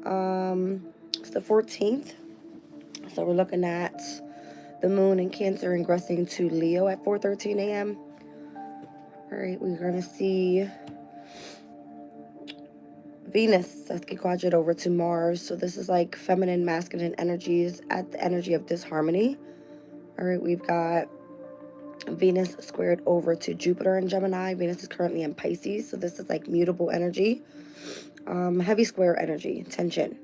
It's the 14th. So we're looking at the moon in Cancer ingressing to Leo at 4:13 a.m. All right, we're going to see Venus sesqui quadrant over to Mars. So this is like feminine, masculine energies at the energy of disharmony. All right, we've got Venus squared over to Jupiter in Gemini. Venus is currently in Pisces, so this is like mutable energy, heavy square energy, tension.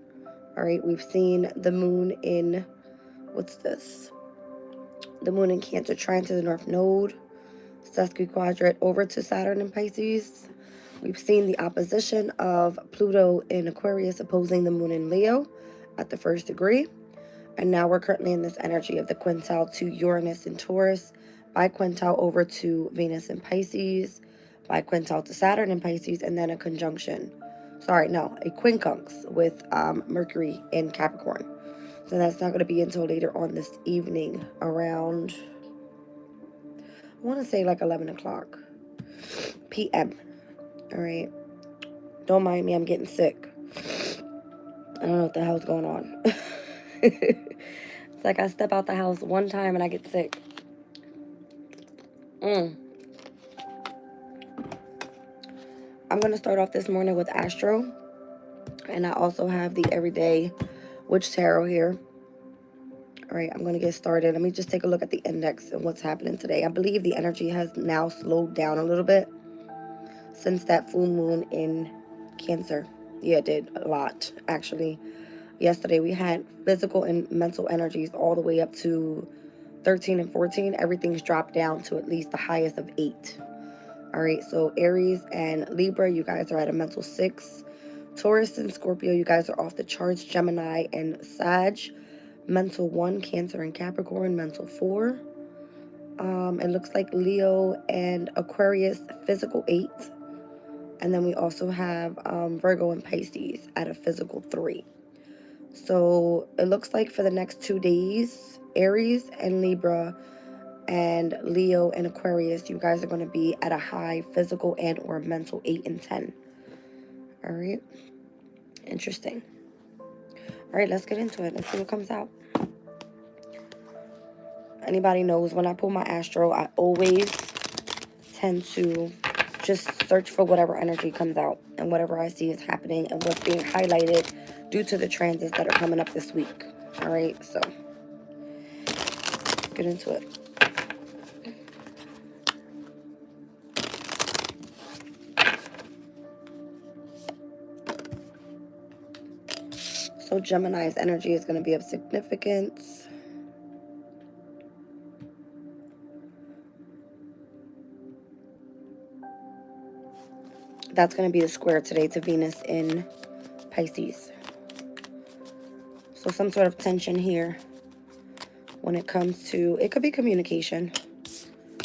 All right, we've seen the moon in, what's this? The moon in Cancer trying to the North Node, sesqui quadrant over to Saturn in Pisces. We've seen the opposition of Pluto in Aquarius opposing the moon in Leo at the first degree. And now we're currently in this energy of the quintile to Uranus in Taurus, biquintile over to Venus in Pisces, biquintile to Saturn in Pisces, and then a conjunction. A quincunx with Mercury in Capricorn. So that's not going to be until later on this evening around, I want to say like 11 o'clock p.m. All right. Don't mind me, I'm getting sick. I don't know what the hell's going on. It's like I step out the house one time and I get sick. I'm going to start off this morning with Astro. And I also have the Everyday Witch Tarot here. All right, I'm going to get started. Let me just take a look at the index and what's happening today. I believe the energy has now slowed down a little bit since that full moon in Cancer. Yeah, it did a lot, actually. Yesterday, we had physical and mental energies all the way up to 13 and 14. Everything's dropped down to at least the highest of 8. All right, so Aries and Libra, you guys are at a mental 6. Taurus and Scorpio, you guys are off the charts. Gemini and Sag, mental 1. Cancer and Capricorn, mental 4. It looks like Leo and Aquarius, physical 8. And then we also have Virgo and Pisces at a physical 3. So it looks like for the next 2 days, Aries and Libra and Leo and Aquarius, you guys are going to be at a high physical and or mental 8 and 10. All right. Interesting. All right, let's get into it. Let's see what comes out. Anybody knows when I pull my Astro, I always tend to just search for whatever energy comes out and whatever I see is happening and what's being highlighted due to the transits that are coming up this week. All right, so let's get into it. So Gemini's energy is going to be of significance. That's going to be the square today to Venus in Pisces. So some sort of tension here when it comes to, it could be communication.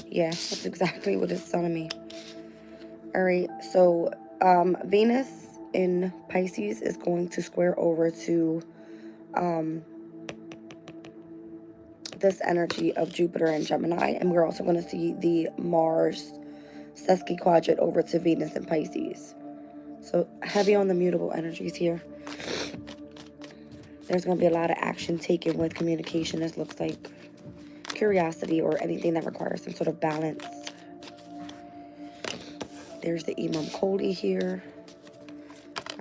Yeah, that's exactly what it's telling me. All right, so Venus in Pisces is going to square over to this energy of Jupiter and Gemini. And we're also going to see the Mars sesqui quadrant over to Venus in Pisces. So heavy on the mutable energies here. There's going to be a lot of action taken with communication. This looks like curiosity or anything that requires some sort of balance. There's the Imam Koli here.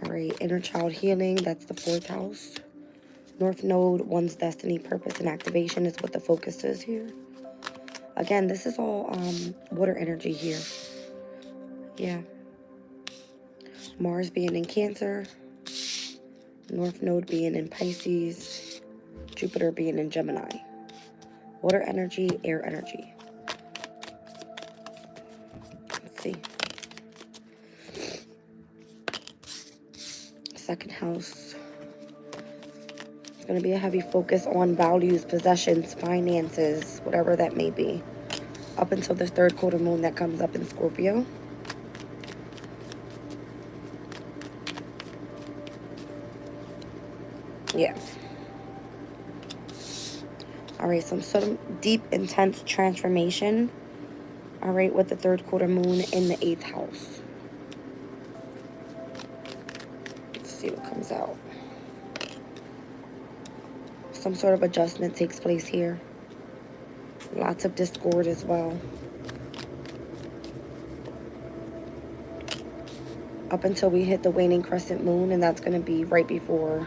All right, inner child healing. That's the 4th house. North Node, one's destiny, purpose, and activation is what the focus is here. Again, this is all water energy here. Yeah. Mars being in Cancer. North Node being in Pisces. Jupiter being in Gemini. Water energy, air energy. Let's see. 2nd house. It's going to be a heavy focus on values, possessions, finances, whatever that may be. Up until this 3rd quarter moon that comes up in Scorpio. Yeah. All right, some sort of deep, intense transformation. All right, with the 3rd quarter moon in the 8th house. Let's see what comes out. Some sort of adjustment takes place here. Lots of discord as well. Up until we hit the waning crescent moon, and that's going to be right before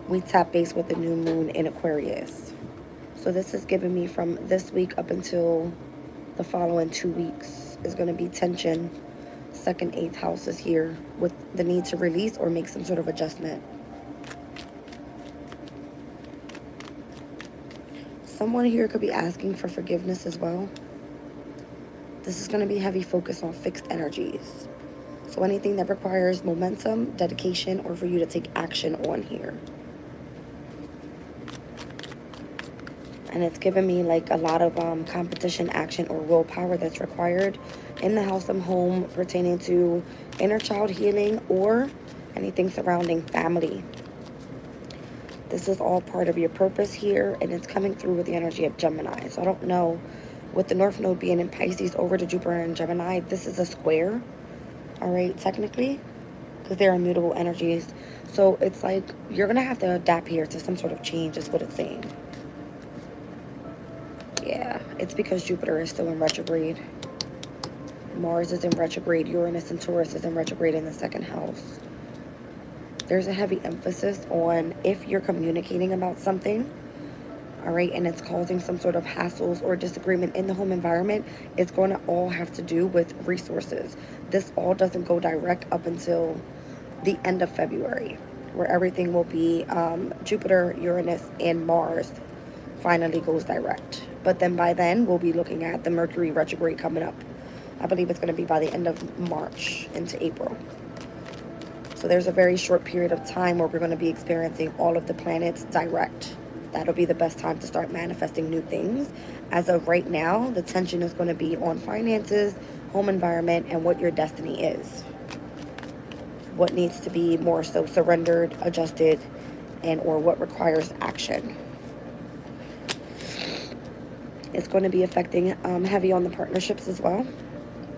we tap base with the new moon in Aquarius. So this is giving me from this week up until the following 2 weeks is going to be tension. Second, 8th house is here with the need to release or make some sort of adjustment. Someone here could be asking for forgiveness as well. This is going to be heavy focus on fixed energies. So anything that requires momentum, dedication, or for you to take action on here. And it's given me like a lot of competition, action, or willpower that's required in the house of home pertaining to inner child healing or anything surrounding family. This is all part of your purpose here, and it's coming through with the energy of Gemini. So I don't know, with the North Node being in Pisces over to Jupiter and Gemini, this is a square. All right, technically, because they're immutable energies. So it's like you're going to have to adapt here to some sort of change is what it's saying. Yeah, it's because Jupiter is still in retrograde. Mars is in retrograde. Uranus and Taurus is in retrograde in the second house. There's a heavy emphasis on if you're communicating about something, all right, and it's causing some sort of hassles or disagreement in the home environment, it's going to all have to do with resources. This all doesn't go direct up until the end of February, where everything will be Jupiter, Uranus, and Mars finally goes direct. But then by then, we'll be looking at the Mercury retrograde coming up. I believe it's going to be by the end of March into April. So there's a very short period of time where we're going to be experiencing all of the planets direct. That'll be the best time to start manifesting new things. As of right now, the tension is going to be on finances, home environment, and what your destiny is. What needs to be more so surrendered, adjusted, and or what requires action. It's going to be affecting heavy on the partnerships as well.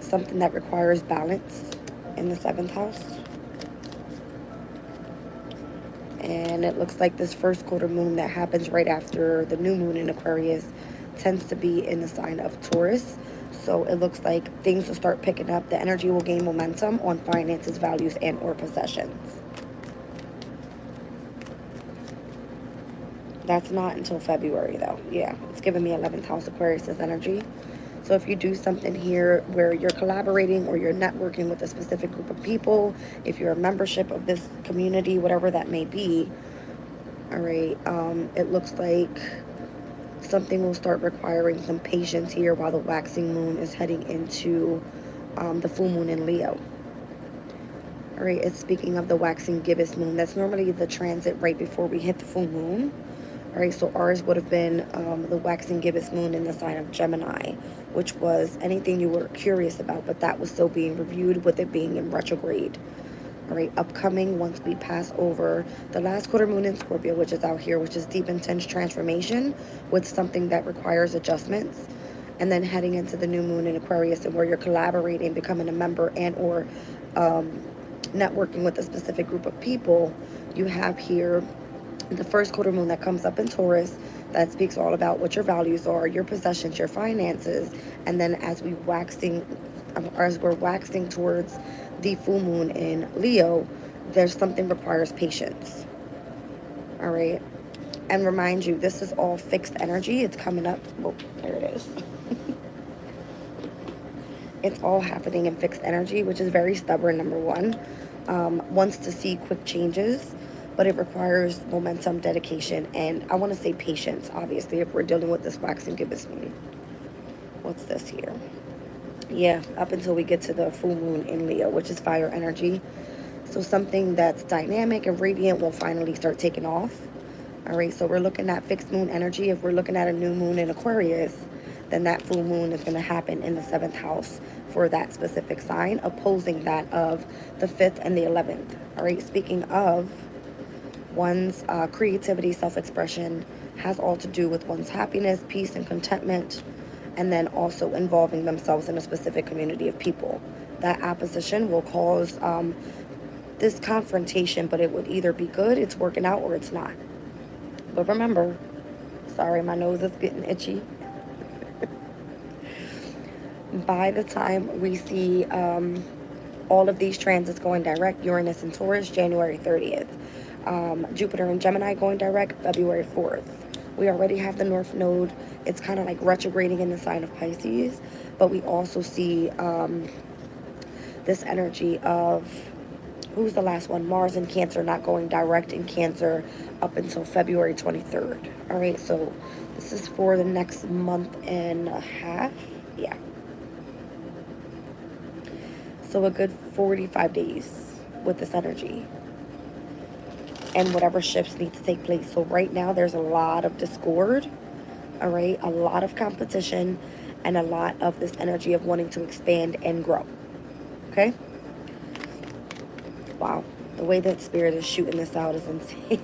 Something that requires balance in the 7th house. And it looks like this first quarter moon that happens right after the new moon in Aquarius tends to be in the sign of Taurus. So it looks like things will start picking up. The energy will gain momentum on finances, values, and or possessions. That's not until February though. Yeah, it's giving me 11th house Aquarius as energy. So if you do something here where you're collaborating or you're networking with a specific group of people, if you're a membership of this community, whatever that may be, all right, it looks like something will start requiring some patience here while the waxing moon is heading into the full moon in Leo. All right, it's speaking of the waxing gibbous moon. That's normally the transit right before we hit the full moon. All right, so ours would have been the waxing gibbous moon in the sign of Gemini, which was anything you were curious about, but that was still being reviewed with it being in retrograde. All right, upcoming once we pass over the last quarter moon in Scorpio, which is out here, which is deep, intense transformation with something that requires adjustments. And then heading into the new moon in Aquarius, and where you're collaborating, becoming a member and or networking with a specific group of people. You have here the first quarter moon that comes up in Taurus that speaks all about what your values are, your possessions, your finances. And then as we're waxing towards the full moon in Leo, there's something requires patience. All right. And remind you, this is all fixed energy. It's coming up. Oh, there it is. It's all happening in fixed energy, which is very stubborn, number one. Wants to see quick changes, but it requires momentum, dedication, and I want to say patience, obviously, if we're dealing with this waxing gibbous moon. What's this here? Yeah, up until we get to the full moon in Leo, which is fire energy. So something that's dynamic and radiant will finally start taking off. All right, so we're looking at fixed moon energy. If we're looking at a new moon in Aquarius, then that full moon is going to happen in the 7th house for that specific sign, opposing that of the 5th and the 11th. All right, speaking of one's creativity, self-expression, has all to do with one's happiness, peace, and contentment, and then also involving themselves in a specific community of people. That opposition will cause this confrontation, but it would either be good, it's working out, or it's not. But remember, sorry, my nose is getting itchy. By the time we see all of these transits going direct, Uranus and Taurus, January 30th. Jupiter and Gemini going direct, February 4th. We already have the North Node. It's kind of like retrograding in the sign of Pisces. But we also see this energy of, who's the last one? Mars in Cancer, not going direct in Cancer up until February 23rd. All right, so this is for the next month and a half. Yeah. So a good 45 days with this energy. And whatever shifts need to take place. So right now there's a lot of discord, all right? A lot of competition and a lot of this energy of wanting to expand and grow, okay? Wow, the way that Spirit is shooting this out is insane.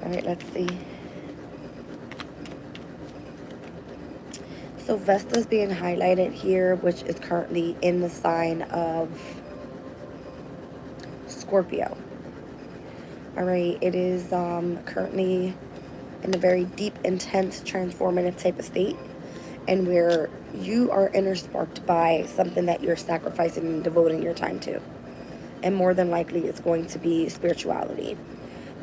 All right, let's see. So Vesta's being highlighted here, which is currently in the sign of Scorpio. All right, it is currently in a very deep, intense, transformative type of state, and where you are inner sparked by something that you're sacrificing and devoting your time to. And more than likely, it's going to be spirituality.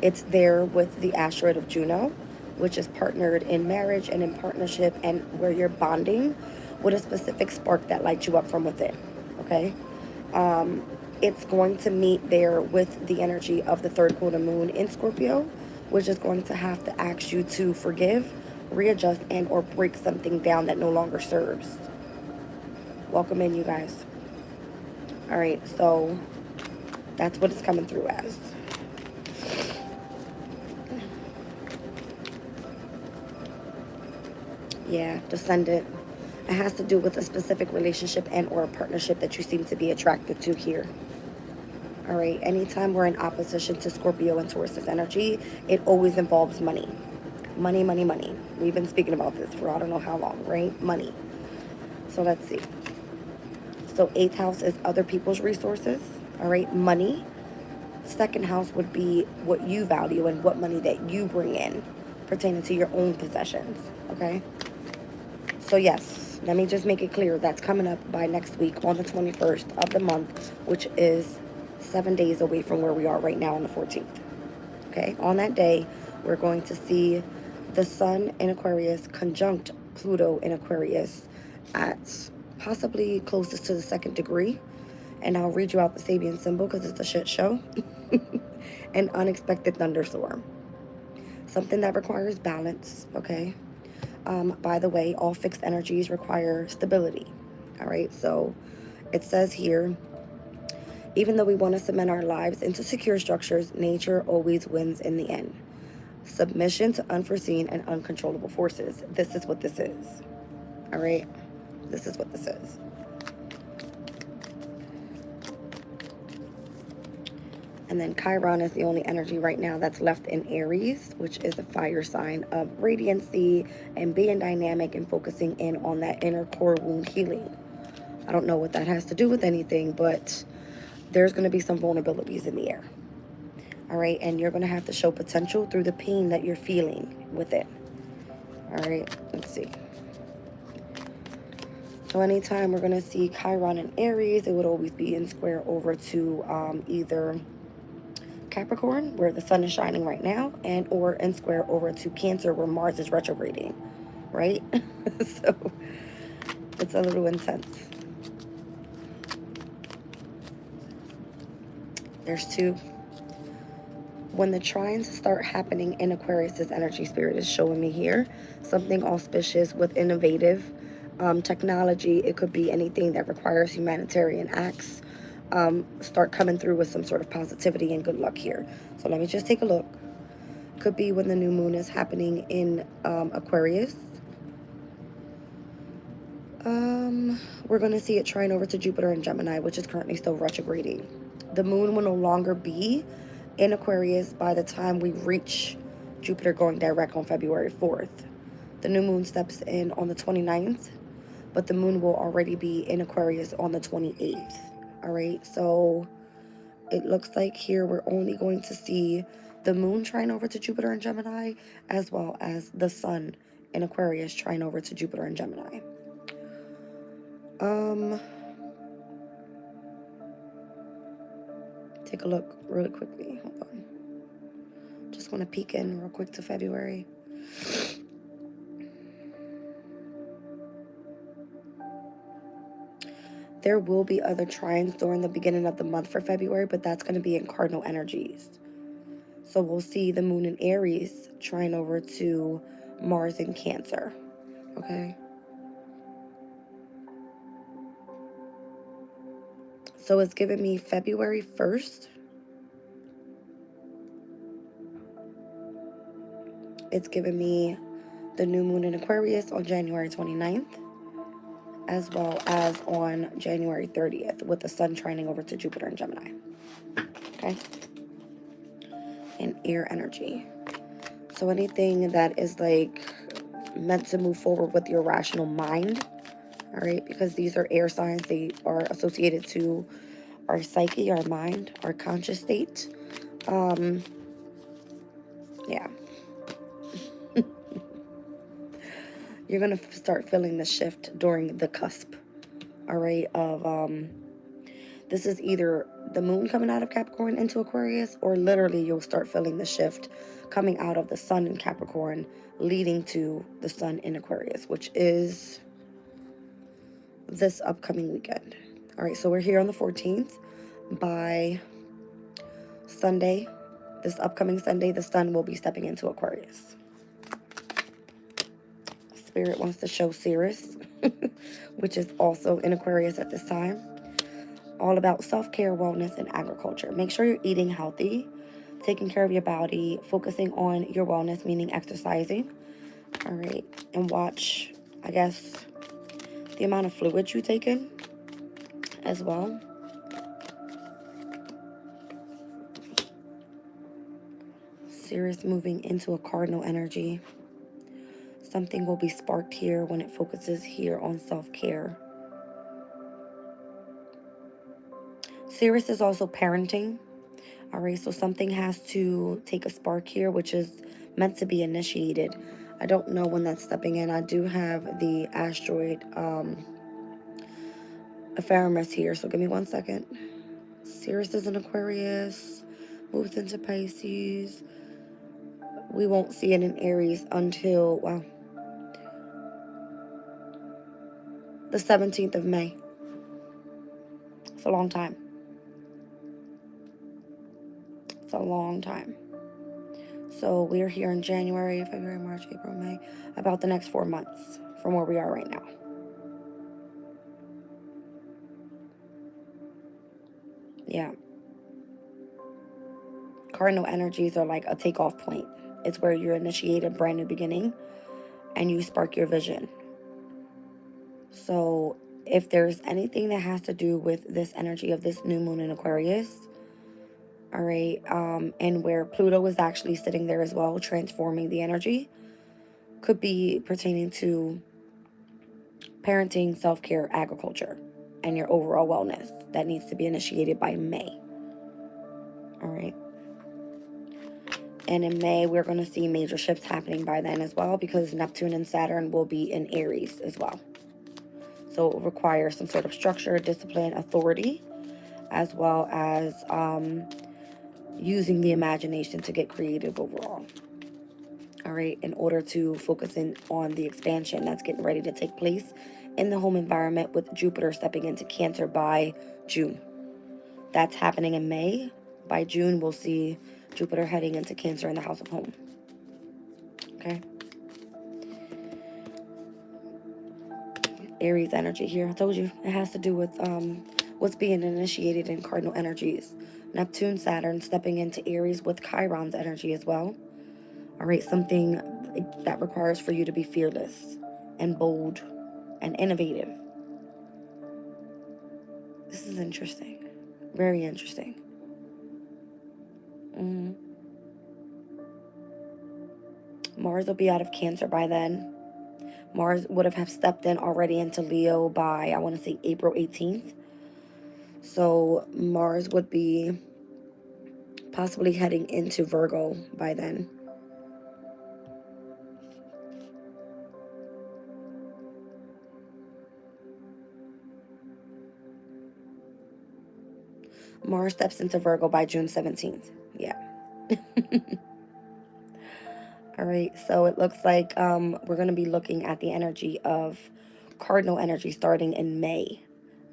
It's there with the asteroid of Juno, which is partnered in marriage and in partnership, and where you're bonding with a specific spark that lights you up from within, okay? It's going to meet there with the energy of the third quarter moon in Scorpio, which is going to have to ask you to forgive, readjust, and or break something down that no longer serves. Welcome in, you guys. All right, so that's what it's coming through as. Yeah, descendant. It has to do with a specific relationship and or a partnership that you seem to be attracted to here. All right, anytime we're in opposition to Scorpio and Taurus's energy, it always involves money. Money, money, money. We've been speaking about this for I don't know how long, right? Money. So let's see. So 8th house is other people's resources. All right, money. 2nd house would be what you value and what money that you bring in pertaining to your own possessions. Okay. So yes, let me just make it clear that's coming up by next week on the 21st of the month, which is 7 days away from where we are right now on the 14th. Okay, on that day, we're going to see the Sun in Aquarius conjunct Pluto in Aquarius at possibly closest to the 2nd degree. And I'll read you out the Sabian symbol because it's a shit show. An unexpected thunderstorm. Something that requires balance, okay? By the way, all fixed energies require stability. All right, so it says here, even though we want to cement our lives into secure structures, nature always wins in the end. Submission to unforeseen and uncontrollable forces. This is what this is. All right, this is what this is. And then Chiron is the only energy right now that's left in Aries, which is a fire sign of radiancy and being dynamic and focusing in on that inner core wound healing. I don't know what that has to do with anything, but there's going to be some vulnerabilities in the air. All right, and you're going to have to show potential through the pain that you're feeling with it. All right, let's see. So anytime we're going to see Chiron in Aries, it would always be in square over to either Capricorn, where the sun is shining right now, and or in square over to Cancer, where Mars is retrograding, right? So it's a little intense. There's 2. When the trines start happening in Aquarius's energy, Spirit is showing me here something auspicious with innovative technology. It could be anything that requires humanitarian acts. Start coming through with some sort of positivity and good luck here. So let me just take a look. Could be when the new moon is happening in Aquarius. We're going to see it trine over to Jupiter and Gemini, which is currently still retrograding. The moon will no longer be in Aquarius by the time we reach Jupiter going direct on February 4th. The new moon steps in on the 29th, but the moon will already be in Aquarius on the 28th. All right, so it looks like here we're only going to see the moon trine over to Jupiter in Gemini, as well as the sun in Aquarius trine over to Jupiter in Gemini. Take a look really quickly. Hold on. Just want to peek in real quick to February. There will be other trines during the beginning of the month for February, but that's going to be in cardinal energies. So we'll see the moon in Aries trine over to Mars in Cancer. Okay. So it's giving me February 1st. It's giving me the new moon in Aquarius on January 29th, as well as on January 30th, with the sun trining over to Jupiter in Gemini. Okay? And air energy. So anything that is like meant to move forward with your rational mind, all right? Because these are air signs. They are associated to our psyche, our mind, our conscious state. Yeah. You're going to start feeling the shift during the cusp, all right, of, this is either the moon coming out of Capricorn into Aquarius, or literally you'll start feeling the shift coming out of the sun in Capricorn, leading to the sun in Aquarius, which is this upcoming weekend. All right, so we're here on the 14th. By Sunday, this upcoming Sunday, the sun will be stepping into Aquarius. Spirit wants to show Ceres, which is also in Aquarius at this time. All about self-care, wellness, and agriculture. Make sure you're eating healthy, taking care of your body, focusing on your wellness, meaning exercising. All right, and watch, I guess, the amount of fluid you take in as well. Ceres moving into a cardinal energy. Something will be sparked here when it focuses here on self-care. Ceres is also parenting. All right, so something has to take a spark here, which is meant to be initiated. I don't know when that's stepping in. I do have the asteroid ephemeris here, so give me 1 second. Ceres is in Aquarius, moves into Pisces. We won't see it in Aries until, well, the 17th of May. It's a long time. It's a long time. So we're here in January, February, March, April, May, about the next 4 months from where we are right now. Yeah. Cardinal energies are like a takeoff point. It's where you initiate a brand new beginning and you spark your vision. So if there's anything that has to do with this energy of this new moon in Aquarius, all right, and where Pluto is actually sitting there as well, transforming the energy, could be pertaining to parenting, self-care, agriculture, and your overall wellness that needs to be initiated by May. All right. And in May, we're going to see major shifts happening by then as well, because Neptune and Saturn will be in Aries as well. So it will require some sort of structure, discipline, authority, as well as using the imagination to get creative overall. All right, in order to focus in on the expansion that's getting ready to take place in the home environment, with Jupiter stepping into Cancer by June. That's happening in May. By June, we'll see Jupiter heading into Cancer in the house of home. Okay. Aries energy here. I told you it has to do with what's being initiated in cardinal energies. Neptune, Saturn stepping into Aries with Chiron's energy as well. All right, something that requires for you to be fearless and bold and innovative. This is interesting. Very interesting. Mars will be out of Cancer by then. Mars would have stepped in already into Leo by, I want to say, April 18th. So Mars would be possibly heading into Virgo by then. Mars steps into Virgo by June 17th. Yeah. All right, so it looks like we're going to be looking at the energy of cardinal energy starting in May.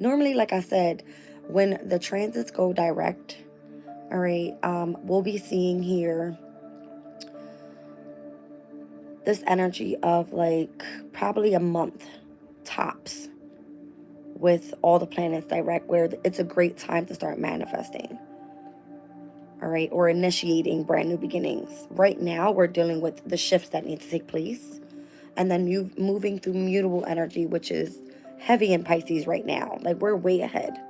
Normally, like I said, when the transits go direct, all right, we'll be seeing here this energy of like probably a month tops with all the planets direct, where it's a great time to start manifesting, all right, or initiating brand new beginnings. Right now, we're dealing with the shifts that need to take place, and then you moving through mutable energy, which is heavy in Pisces right now. Like, we're way ahead,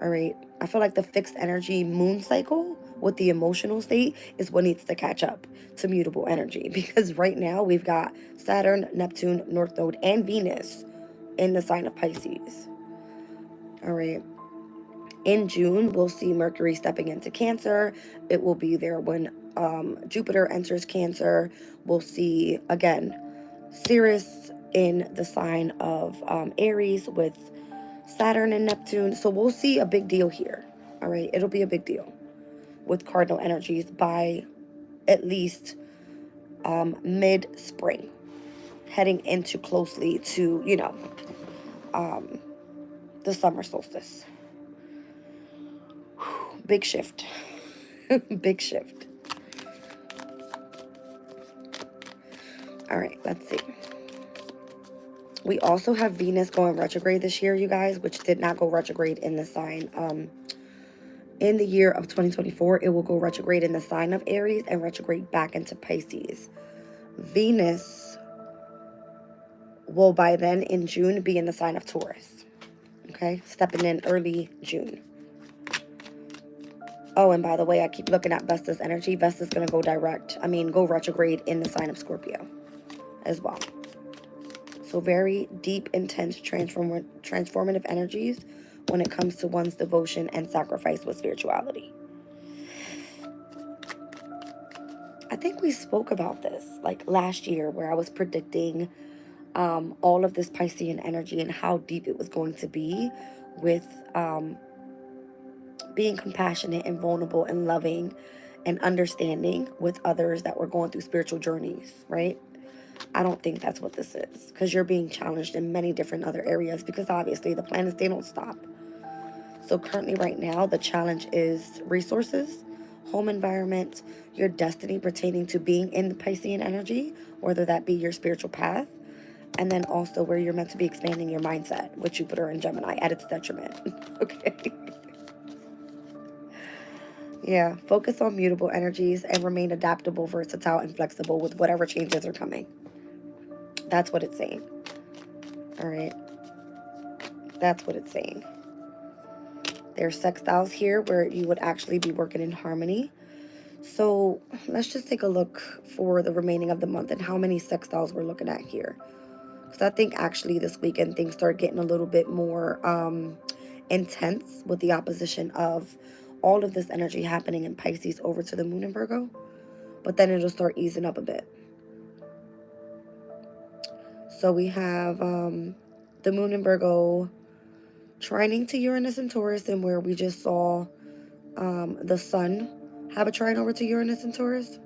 all right. I feel like the fixed energy moon cycle with the emotional state is what needs to catch up to mutable energy, because right now we've got Saturn, Neptune, North Node, and Venus in the sign of Pisces. All right. In June, we'll see Mercury stepping into Cancer. It will be there when Jupiter enters Cancer. We'll see, again, Sirius in the sign of Aries with Saturn and Neptune. So we'll see a big deal here. All right. It'll be a big deal with cardinal energies by at least mid-spring, heading into closely to, you know, the summer solstice. Whew, big shift. Big shift. All right, let's see. We also have Venus going retrograde this year, you guys, which did not go retrograde in the sign. In the year of 2024, it will go retrograde in the sign of Aries and retrograde back into Pisces. Venus will by then in June be in the sign of Taurus. Okay, stepping in early June. Oh, and by the way, I keep looking at Vesta's energy. Vesta's going to go retrograde in the sign of Scorpio as well. So very deep, intense, transformative energies when it comes to one's devotion and sacrifice with spirituality. I think we spoke about this like last year, where I was predicting all of this Piscean energy and how deep it was going to be with being compassionate and vulnerable and loving and understanding with others that were going through spiritual journeys, right? I don't think that's what this is, because you're being challenged in many different other areas, because obviously the planets, they don't stop. So currently right now, the challenge is resources, home environment, your destiny pertaining to being in the Piscean energy, whether that be your spiritual path, and then also where you're meant to be expanding your mindset with Jupiter and Gemini at its detriment. Okay. Yeah, focus on mutable energies and remain adaptable, versatile, and flexible with whatever changes are coming. That's what it's saying. All right. That's what it's saying. There's sextiles here where you would actually be working in harmony. So let's just take a look for the remaining of the month and how many sextiles we're looking at here. Because I think actually this weekend things start getting a little bit more intense with the opposition of all of this energy happening in Pisces over to the moon in Virgo. But then it'll start easing up a bit. So we have the moon in Virgo trining to Uranus and Taurus, and where we just saw the sun have a trine over to Uranus and Taurus.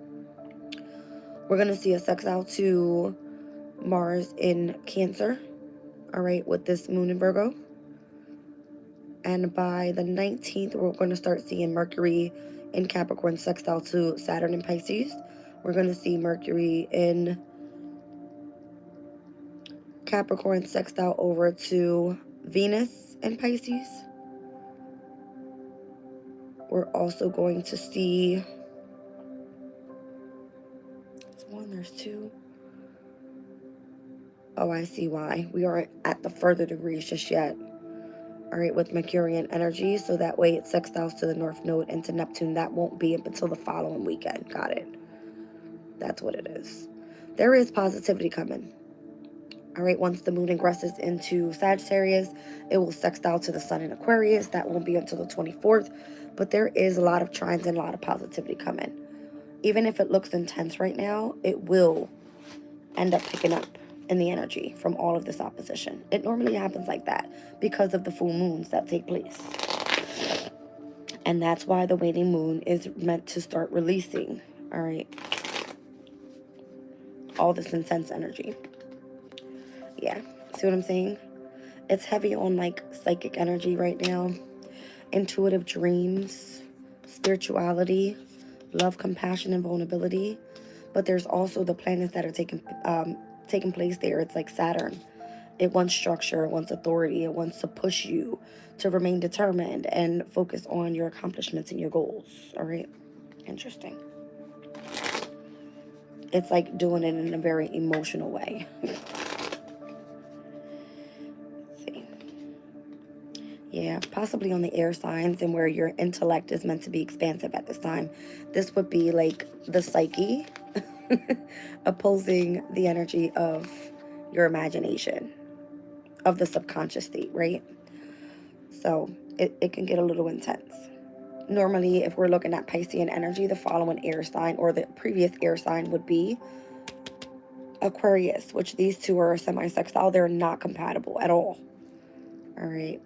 We're going to see a sextile to Mars in Cancer, all right, with this moon in Virgo. And by the 19th, we're going to start seeing Mercury in Capricorn sextile to Saturn in Pisces. We're going to see Mercury in Capricorn sextile over to Venus in Pisces. We're also going to see, there's one, there's two. Oh, I see why. We aren't at the further degrees just yet. All right, with Mercurian energy, so that way it sextiles to the North Node and to Neptune. That won't be up until the following weekend. Got it. That's what it is. There is positivity coming. All right, once the moon ingresses into Sagittarius, it will sextile to the sun in Aquarius. That won't be until the 24th. But there is a lot of trines and a lot of positivity coming. Even if it looks intense right now, it will end up picking up in the energy from all of this opposition. It normally happens like that because of the full moons that take place. And that's why the waning moon is meant to start releasing, all right, all this intense energy. Yeah, see what I'm saying? It's heavy on like psychic energy right now, intuitive dreams, spirituality, love, compassion, and vulnerability. But there's also the planets that are taking place there. It's like Saturn. It wants structure, it wants authority, it wants to push you to remain determined and focus on your accomplishments and your goals. All right? Interesting. It's like doing it in a very emotional way. Let's see. Yeah, possibly on the air signs and where your intellect is meant to be expansive at this time. This would be like the psyche opposing the energy of your imagination, of the subconscious state, right? So it can get a little intense. Normally, if we're looking at Piscean energy, the following air sign or the previous air sign would be Aquarius, which these two are semi-sextile. They're not compatible at all. All right.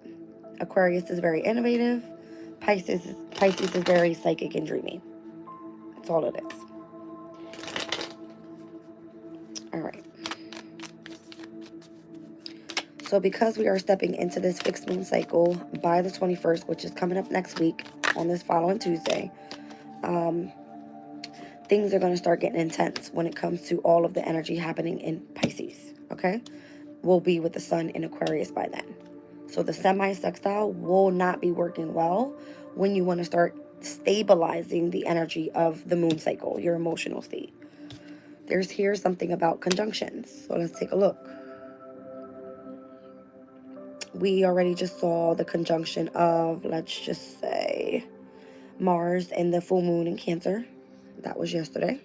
Aquarius is very innovative. Pisces is very psychic and dreamy. That's all it is. All right. So because we are stepping into this fixed moon cycle by the 21st, which is coming up next week on this following Tuesday, things are going to start getting intense when it comes to all of the energy happening in Pisces, okay? We'll be with the sun in Aquarius by then. So the semi-sextile will not be working well when you want to start stabilizing the energy of the moon cycle, your emotional state. There's here something about conjunctions. So let's take a look. We already just saw the conjunction of, let's just say, Mars and the full moon in Cancer. That was yesterday.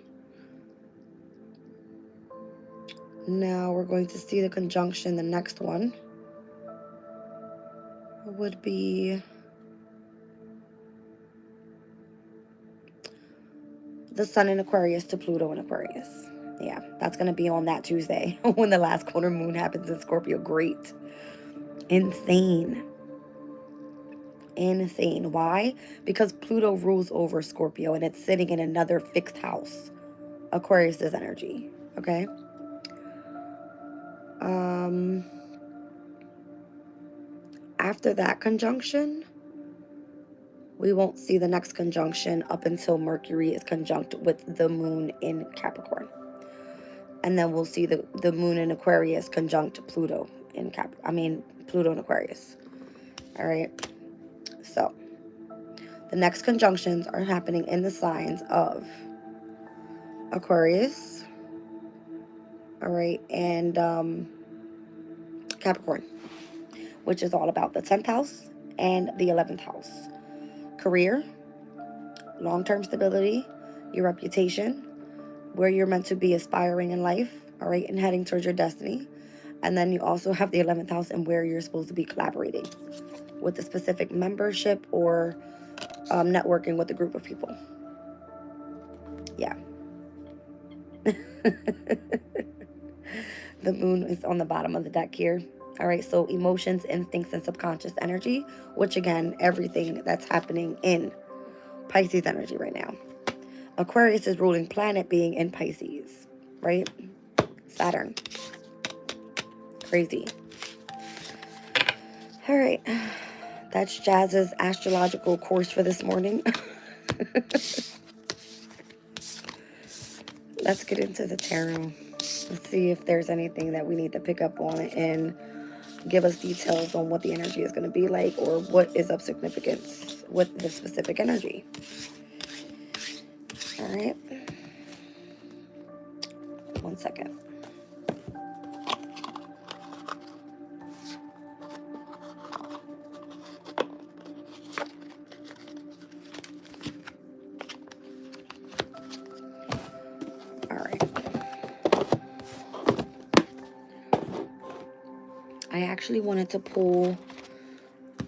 Now we're going to see the conjunction. The next one would be the sun in Aquarius to Pluto in Aquarius. Yeah, that's going to be on that Tuesday when the last quarter moon happens in Scorpio. Great. Insane. Insane. Why? Because Pluto rules over Scorpio and it's sitting in another fixed house. Aquarius's energy. Okay? After that conjunction, we won't see the next conjunction up until Mercury is conjunct with the moon in Capricorn. And then we'll see the moon in Aquarius conjunct Pluto in Pluto in Aquarius. All right. So the next conjunctions are happening in the signs of Aquarius. All right. And Capricorn, which is all about the 10th house and the 11th house. Career, long-term stability, your reputation, where you're meant to be aspiring in life, all right, and heading towards your destiny. And then you also have the 11th house and where you're supposed to be collaborating with a specific membership or networking with a group of people. Yeah. The moon is on the bottom of the deck here. All right, so emotions, instincts, and subconscious energy, which again, everything that's happening in Pisces energy right now. Aquarius is ruling planet being in Pisces, right? Saturn. Crazy. All right. That's Jazz's astrological course for this morning. Let's get into the tarot. Let's see if there's anything that we need to pick up on and give us details on what the energy is going to be like or what is of significance with the specific energy. All right. 1 second. All right. I actually wanted to pull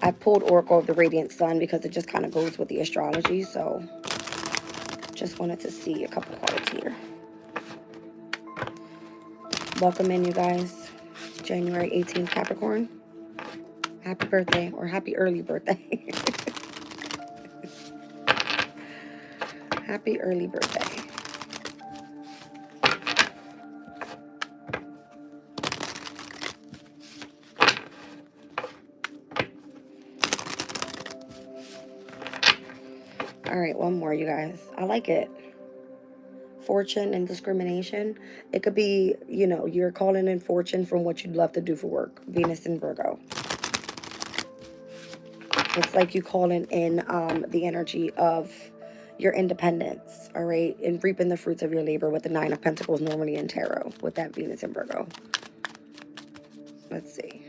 I pulled Oracle of the Radiant Sun because it just kind of goes with the astrology. So just wanted to see a couple cards here. Welcome in, you guys. January 18th, Capricorn. Happy birthday, or happy early birthday. Happy early birthday. All right, one more, you guys. I like it. Fortune and discrimination. It could be, you know, you're calling in fortune from what you'd love to do for work. Venus in Virgo. It's like you calling in the energy of your independence, all right? And reaping the fruits of your labor with the Nine of Pentacles normally in tarot with that Venus in Virgo. Let's see.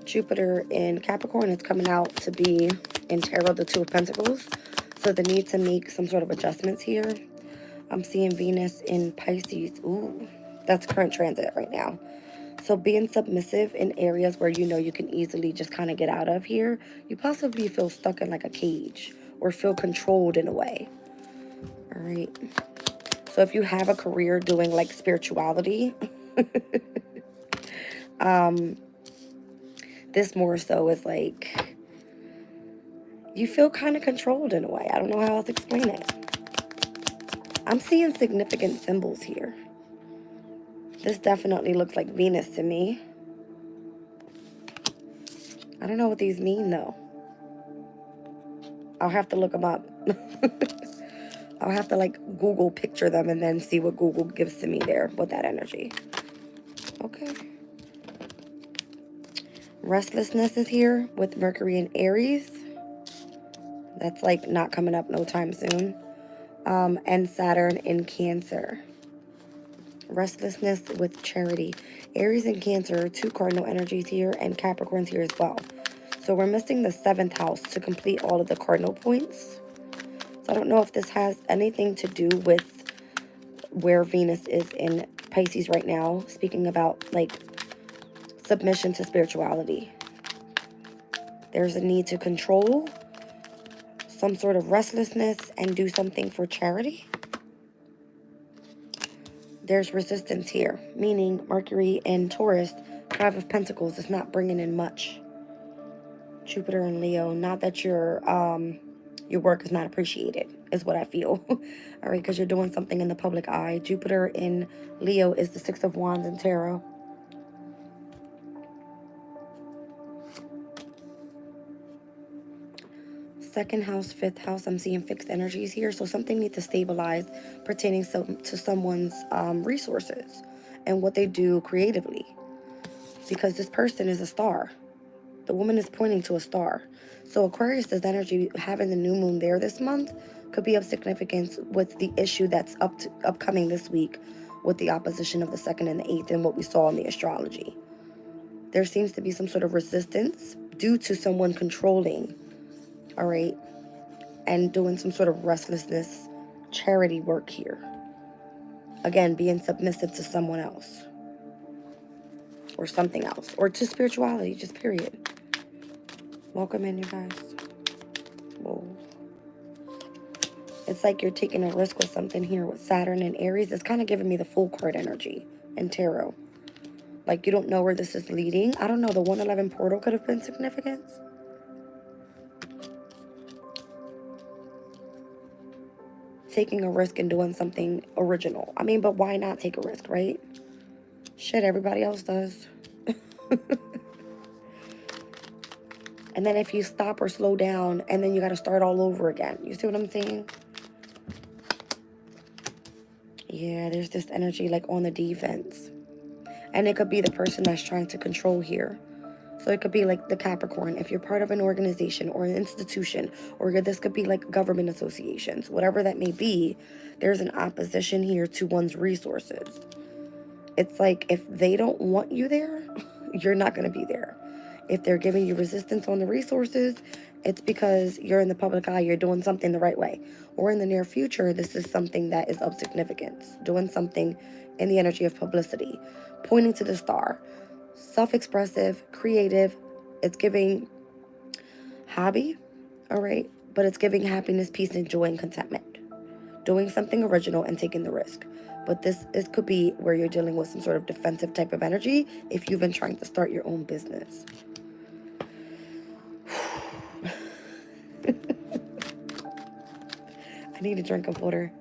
Jupiter in Capricorn is coming out to be in tarot the Two of Pentacles. So the need to make some sort of adjustments here. I'm seeing Venus in Pisces. Ooh, that's current transit right now. So being submissive in areas where you know you can easily just kind of get out of here. You possibly feel stuck in like a cage or feel controlled in a way. All right. So if you have a career doing like spirituality, this more so is like you feel kind of controlled in a way. I don't know how else to explain it. I'm seeing significant symbols here. This definitely looks like Venus to me. I don't know what these mean though. I'll have to look them up. I'll have to like Google picture them and then see what Google gives to me there with that energy. Okay. Restlessness is here with Mercury in Aries. That's like not coming up no time soon. And Saturn in Cancer. Restlessness with Charity. Aries and Cancer are two cardinal energies here, and Capricorn's here as well. So we're missing the 7th house to complete all of the cardinal points. So I don't know if this has anything to do with where Venus is in Pisces right now, speaking about like submission to spirituality. There's a need to control, some sort of restlessness, and do something for charity. There's resistance here, meaning Mercury in Taurus, 5 of Pentacles is not bringing in much. Jupiter in Leo, not that your work is not appreciated, is what I feel. All right, because you're doing something in the public eye. Jupiter in Leo is the 6 of Wands in tarot. Second house, 5th house, I'm seeing fixed energies here. So something needs to stabilize pertaining to someone's resources and what they do creatively. Because this person is a star. The woman is pointing to a star. So Aquarius' energy, having the new moon there this month, could be of significance with the issue that's upcoming this week with the opposition of the 2nd and the 8th and what we saw in the astrology. There seems to be some sort of resistance due to someone controlling, all right, and doing some sort of restlessness, charity work here. Again, being submissive to someone else or something else, or to spirituality, just period. Welcome in, you guys. Whoa. It's like you're taking a risk with something here with Saturn and Aries. It's kind of giving me the full card energy in tarot. Like you don't know where this is leading. I don't know. The 111 portal could have been significant. Taking a risk and doing something original. I mean, but why not take a risk, right? Shit, everybody else does. And then if you stop or slow down, and then you got to start all over again. You see what I'm saying? Yeah, there's this energy like on the defense. And it could be the person that's trying to control here. So it could be like the Capricorn. If you're part of an organization or an institution, or this could be like government associations, whatever that may be, there's an opposition here to one's resources. It's like if they don't want you there, you're not going to be there. If they're giving you resistance on the resources It's because you're in the public eye, you're doing something the right way. Or in the near future, this is something that is of significance. Doing something in the energy of publicity. Pointing to the star. Self-expressive, creative. It's giving hobby, all right? But it's giving happiness, peace, and joy and contentment. Doing something original and taking the risk. But this could be where you're dealing with some sort of defensive type of energy if you've been trying to start your own business. I need a drink of water.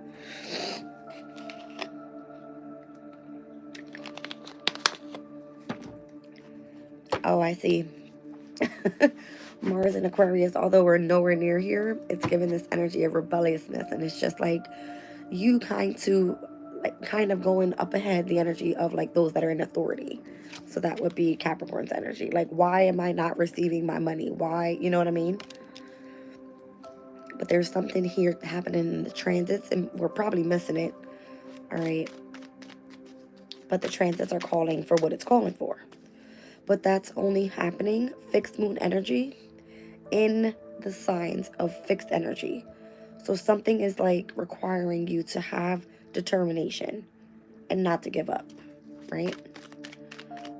Oh, I see. Mars in Aquarius, although we're nowhere near here, it's giving this energy of rebelliousness, and it's just like you kind of going up ahead, the energy of like those that are in authority. So that would be Capricorn's energy. Like, why am I not receiving my money? Why, you know what I mean? But there's something here happening in the transits, and we're probably missing it. All right. But the transits are calling for what it's calling for. But that's only happening, fixed moon energy, in the signs of fixed energy. So something is like requiring you to have determination and not to give up, right?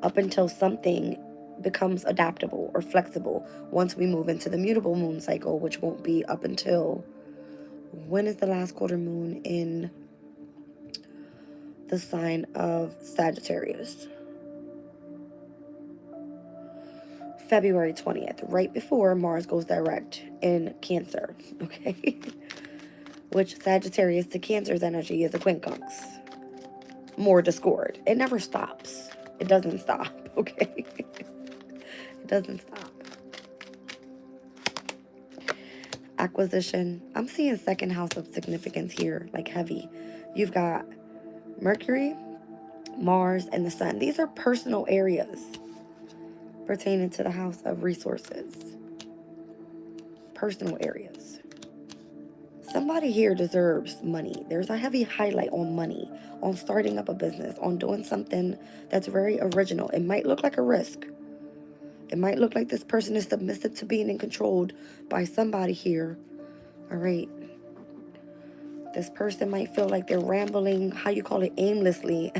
Up until something becomes adaptable or flexible once we move into the mutable moon cycle, which won't be up until, when is the last quarter moon in the sign of Sagittarius? February 20th, right before Mars goes direct in Cancer, okay? Which Sagittarius to Cancer's energy is a quincunx. More discord. It never stops. It doesn't stop, okay? It doesn't stop. Acquisition. I'm seeing second house of significance here, like heavy. You've got Mercury, Mars, and the Sun. These are personal areas pertaining to the house of resources. Personal areas. Somebody here deserves money. There's a heavy highlight on money, on starting up a business, on doing something that's very original. It might look like a risk. It might look like this person is submissive to being controlled by somebody here. All right. This person might feel like they're rambling, how you call it, aimlessly.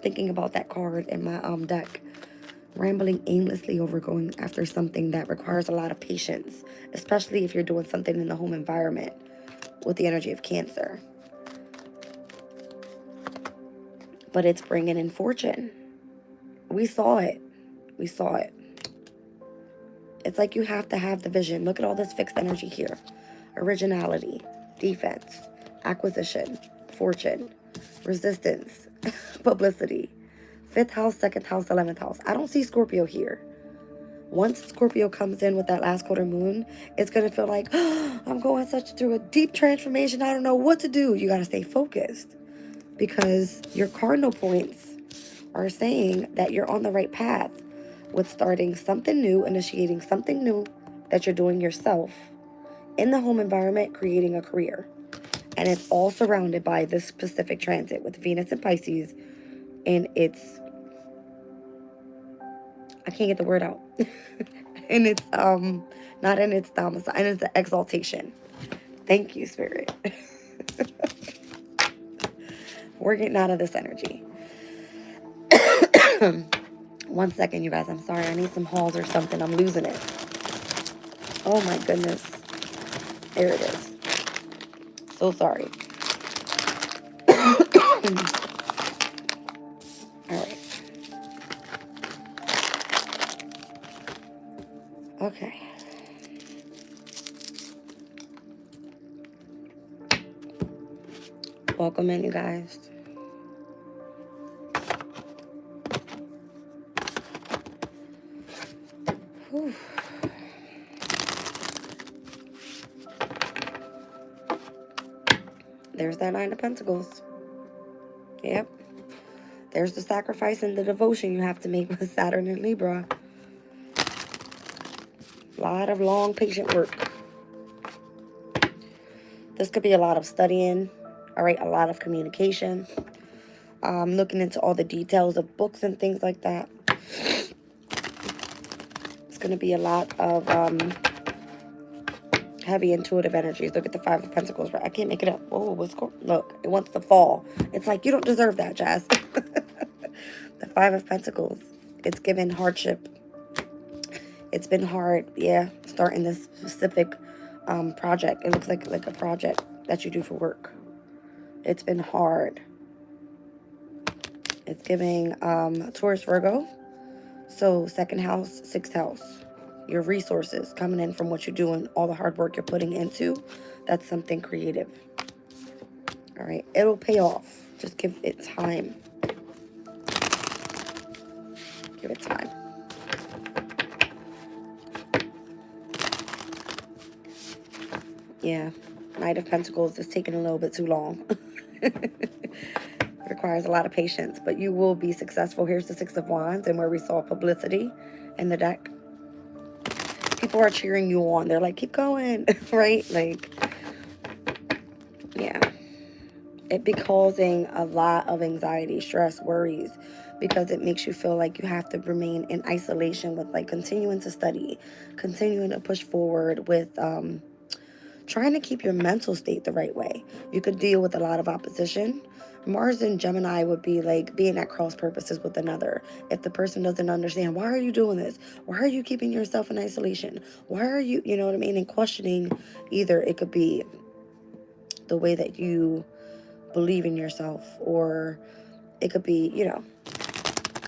Thinking about that card in my deck. Rambling aimlessly over going after something that requires a lot of patience, especially if you're doing something in the home environment with the energy of Cancer. But it's bringing in fortune. We saw it. We saw it. It's like you have to have the vision. Look at all this fixed energy here. Originality, defense, acquisition, fortune, resistance, publicity. 5th house, 2nd house, 11th house. I don't see Scorpio here. Once Scorpio comes in with that last quarter moon, it's going to feel like, oh, I'm going through a deep transformation. I don't know what to do. You got to stay focused because your cardinal points are saying that you're on the right path with starting something new, initiating something new that you're doing yourself in the home environment, creating a career. And it's all surrounded by this specific transit with Venus and Pisces in its, I can't get the word out. And it's not in its domicile, and it's an exaltation. Thank you, Spirit. We're getting out of this energy. 1 second, you guys. I'm sorry. I need some halls or something. I'm losing it. Oh my goodness. There it is. So sorry. All right. Okay. Welcome in, you guys. Whew. There's that 9 of Pentacles. Yep. There's the sacrifice and the devotion you have to make with Saturn and Libra. A lot of long, patient work. This could be a lot of studying. All right, a lot of communication. Looking into all the details of books and things like that. It's going to be a lot of Heavy intuitive energies. Look at the Five of Pentacles. Right? I can't make it up. Oh, what's going? Look, it wants to fall. It's like, you don't deserve that, Jazz. The Five of Pentacles. It's given hardship. It's been hard. Yeah, starting this specific project. It looks like a project that you do for work. It's been hard. It's giving Taurus, Virgo. So second house, sixth house. Your resources coming in from what you're doing, all the hard work you're putting into. That's something creative. All right. It'll pay off. Just give it time. Give it time. Yeah. Knight of Pentacles is taking a little bit too long. Requires a lot of patience, but you will be successful. Here's the Six of Wands, and where we saw publicity in the deck. People are cheering you on. They're like, keep going, right? Like, yeah. It be causing a lot of anxiety, stress, worries, because it makes you feel like you have to remain in isolation with like continuing to study, continuing to push forward with trying to keep your mental state the right way. You could deal with a lot of opposition. Mars in Gemini would be like being at cross purposes with another. If the person doesn't understand, why are you doing this? Why are you keeping yourself in isolation? Why are you, you know what I mean? And questioning, either it could be the way that you believe in yourself, or it could be, you know,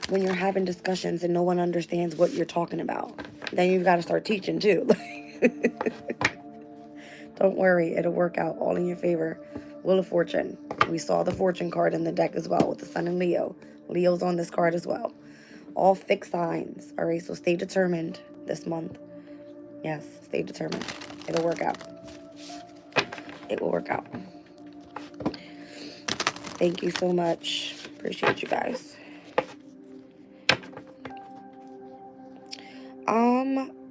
when you're having discussions and no one understands what you're talking about. Then you've got to start teaching too. Don't worry, it'll work out all in your favor. Wheel of Fortune. We saw the Fortune card in the deck as well with the Sun and Leo. Leo's on this card as well. All fixed signs. All right, so stay determined this month. Yes, stay determined. It'll work out. It will work out. Thank you so much. Appreciate you guys.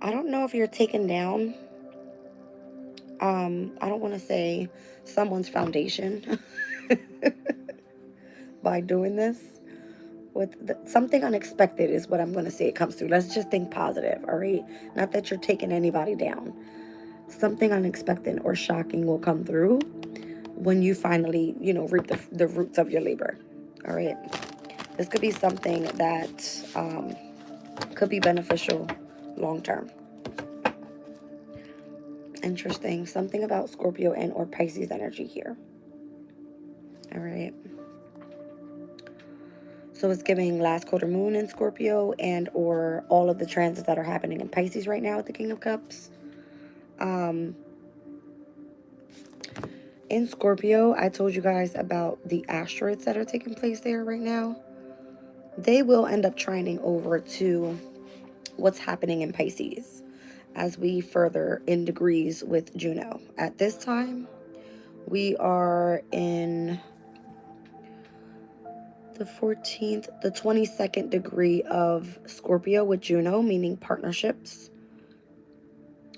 I don't know if you're taken down. I don't want to say someone's foundation by doing this. Something unexpected is what I'm going to say it comes through. Let's just think positive, all right? Not that you're taking anybody down. Something unexpected or shocking will come through when you finally, you know, reap the roots of your labor, all right? This could be something that could be beneficial long term. Interesting. Something about Scorpio and or Pisces energy here. All right. So it's giving last quarter moon in Scorpio and or all of the transits that are happening in Pisces right now with the King of Cups. In Scorpio, I told you guys about the asteroids that are taking place there right now. They will end up trining over to what's happening in Pisces as we further in degrees with Juno. At this time, we are in the 14th, the 22nd degree of Scorpio with Juno, meaning partnerships.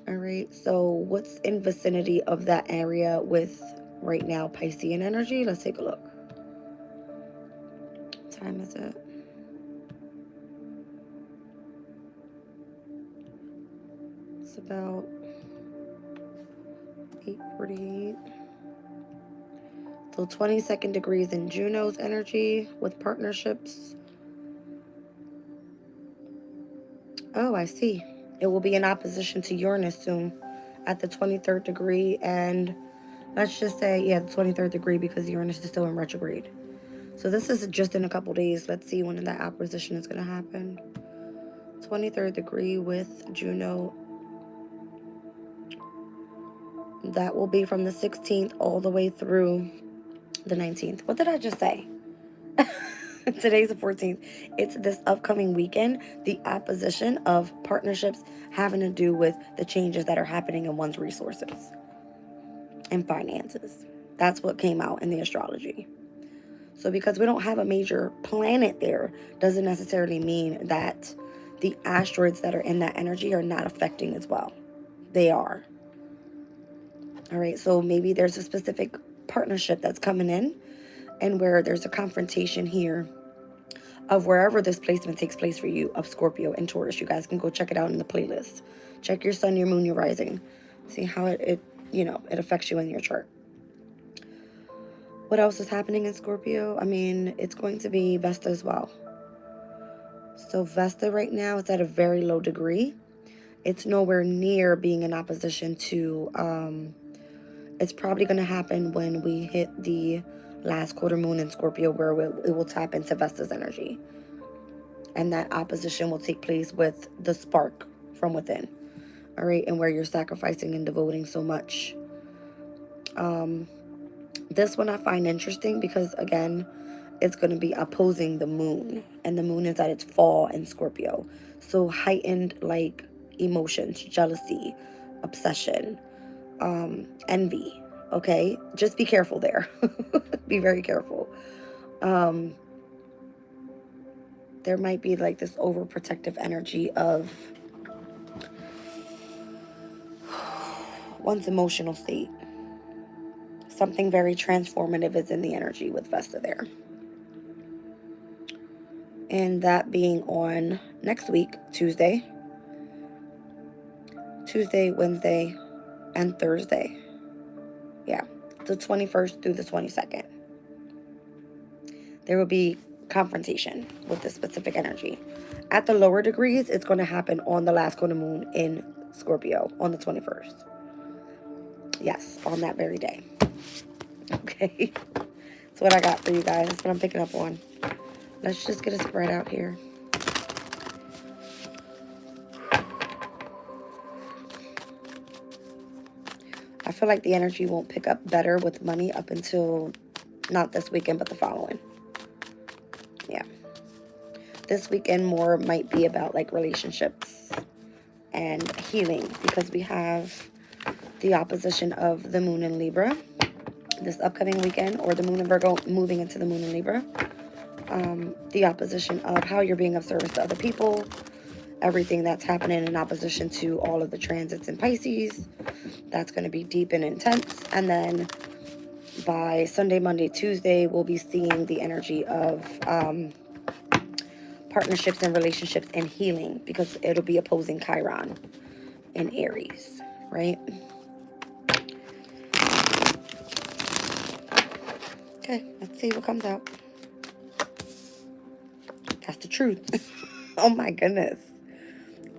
All right, so what's in vicinity of that area with right now Piscean energy? Let's take a look. What time is it? It's about 8:48. So 22nd degrees in Juno's energy with partnerships. Oh, I see. It will be in opposition to Uranus soon at the 23rd degree. And let's just say, yeah, the 23rd degree because Uranus is still in retrograde. So this is just in a couple days. Let's see when that opposition is going to happen. 23rd degree with Juno. That will be from the 16th all the way through the 19th. What did I just say? Today's the 14th. It's this upcoming weekend, the opposition of partnerships having to do with the changes that are happening in one's resources and finances. That's what came out in the astrology. So because we don't have a major planet there, doesn't necessarily mean that the asteroids that are in that energy are not affecting as well. They are. All right, so maybe there's a specific partnership that's coming in and where there's a confrontation here of wherever this placement takes place for you of Scorpio and Taurus. You guys can go check it out in the playlist. Check your sun, your moon, your rising. See how it you know, it affects you in your chart. What else is happening in Scorpio? I mean, it's going to be Vesta as well. So Vesta right now is at a very low degree. It's nowhere near being in opposition to, it's probably going to happen when we hit the last quarter moon in Scorpio, where it will tap into Vesta's energy. And that opposition will take place with the spark from within. All right, and where you're sacrificing and devoting so much. This one I find interesting because, again, it's going to be opposing the moon. And the moon is at its fall in Scorpio. So heightened, like, emotions, jealousy, obsession, envy. Okay? Just be careful there. Be very careful. There might be, like, this overprotective energy of one's emotional state. Something very transformative is in the energy with Vesta there. And that being on next week, Tuesday, Wednesday, and Thursday. Yeah, the 21st through the 22nd. There will be confrontation with this specific energy. At the lower degrees, it's going to happen on the last quarter moon in Scorpio on the 21st. Yes, on that very day. Okay. That's what I got for you guys. That's what I'm picking up on. Let's just get a spread out here. I feel like the energy won't pick up better with money up until not this weekend, but the following. Yeah. This weekend more might be about like relationships and healing, because we have the opposition of the moon in Libra this upcoming weekend, or the moon in Virgo moving into the moon in Libra. The opposition of how you're being of service to other people, everything that's happening in opposition to all of the transits in Pisces. That's going to be deep and intense. And then by Sunday, Monday, Tuesday, we'll be seeing the energy of partnerships and relationships and healing, because it'll be opposing Chiron in Aries, right? Okay, let's see what comes out. That's the truth. Oh my goodness.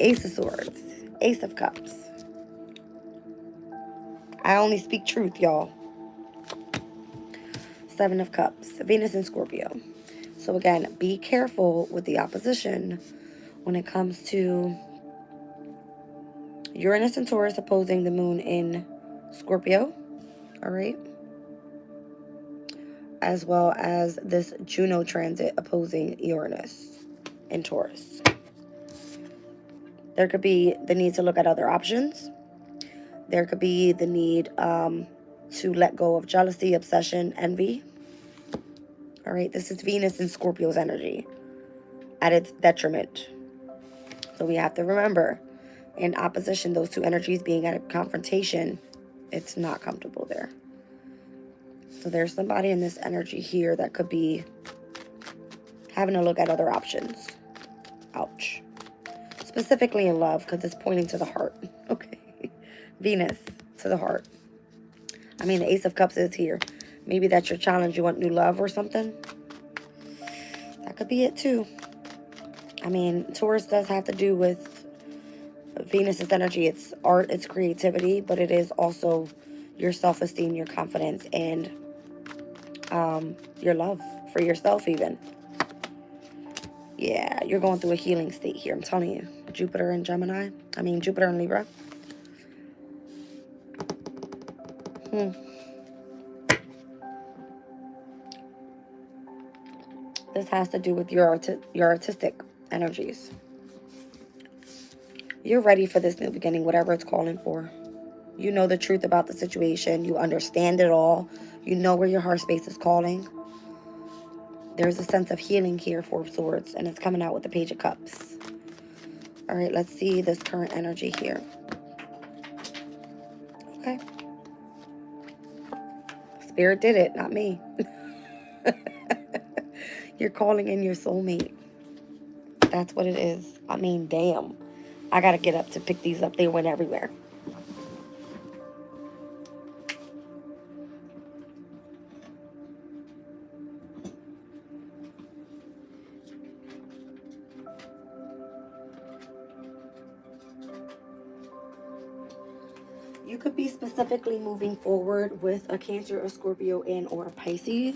Ace of Swords, Ace of Cups. I only speak truth, y'all. Seven of Cups, Venus in Scorpio. So again, be careful with the opposition when it comes to Uranus and Taurus opposing the moon in Scorpio. All right. As well as this Juno transit opposing Uranus in Taurus. There could be the need to look at other options. There could be the need to let go of jealousy, obsession, envy. All right, this is Venus in Scorpio's energy at its detriment. So we have to remember, in opposition, those two energies being at a confrontation, it's not comfortable there. So there's somebody in this energy here that could be having to look at other options. Ouch. Specifically in love, because it's pointing to the heart. Okay. Venus to the heart. I mean, the Ace of Cups is here. Maybe that's your challenge. You want new love or something. That could be it too. I mean, Taurus does have to do with Venus's energy. It's art, it's creativity, but it is also your self-esteem, your confidence, and your love for yourself even. Yeah, you're going through a healing state here, I'm telling you. Jupiter in Gemini. I mean, Jupiter in Libra. This has to do with your artistic energies. You're ready for this new beginning, whatever it's calling for. You know the truth about the situation. You understand it all. You know where your heart space is calling. There's a sense of healing here, Four of Swords, and it's coming out with the Page of Cups. All right, let's see this current energy here. Okay. Spirit did it, not me. You're calling in your soulmate. That's what it is. I mean, damn. I got to get up to pick these up. They went everywhere. You could be specifically moving forward with a Cancer, a Scorpio, and or a Pisces,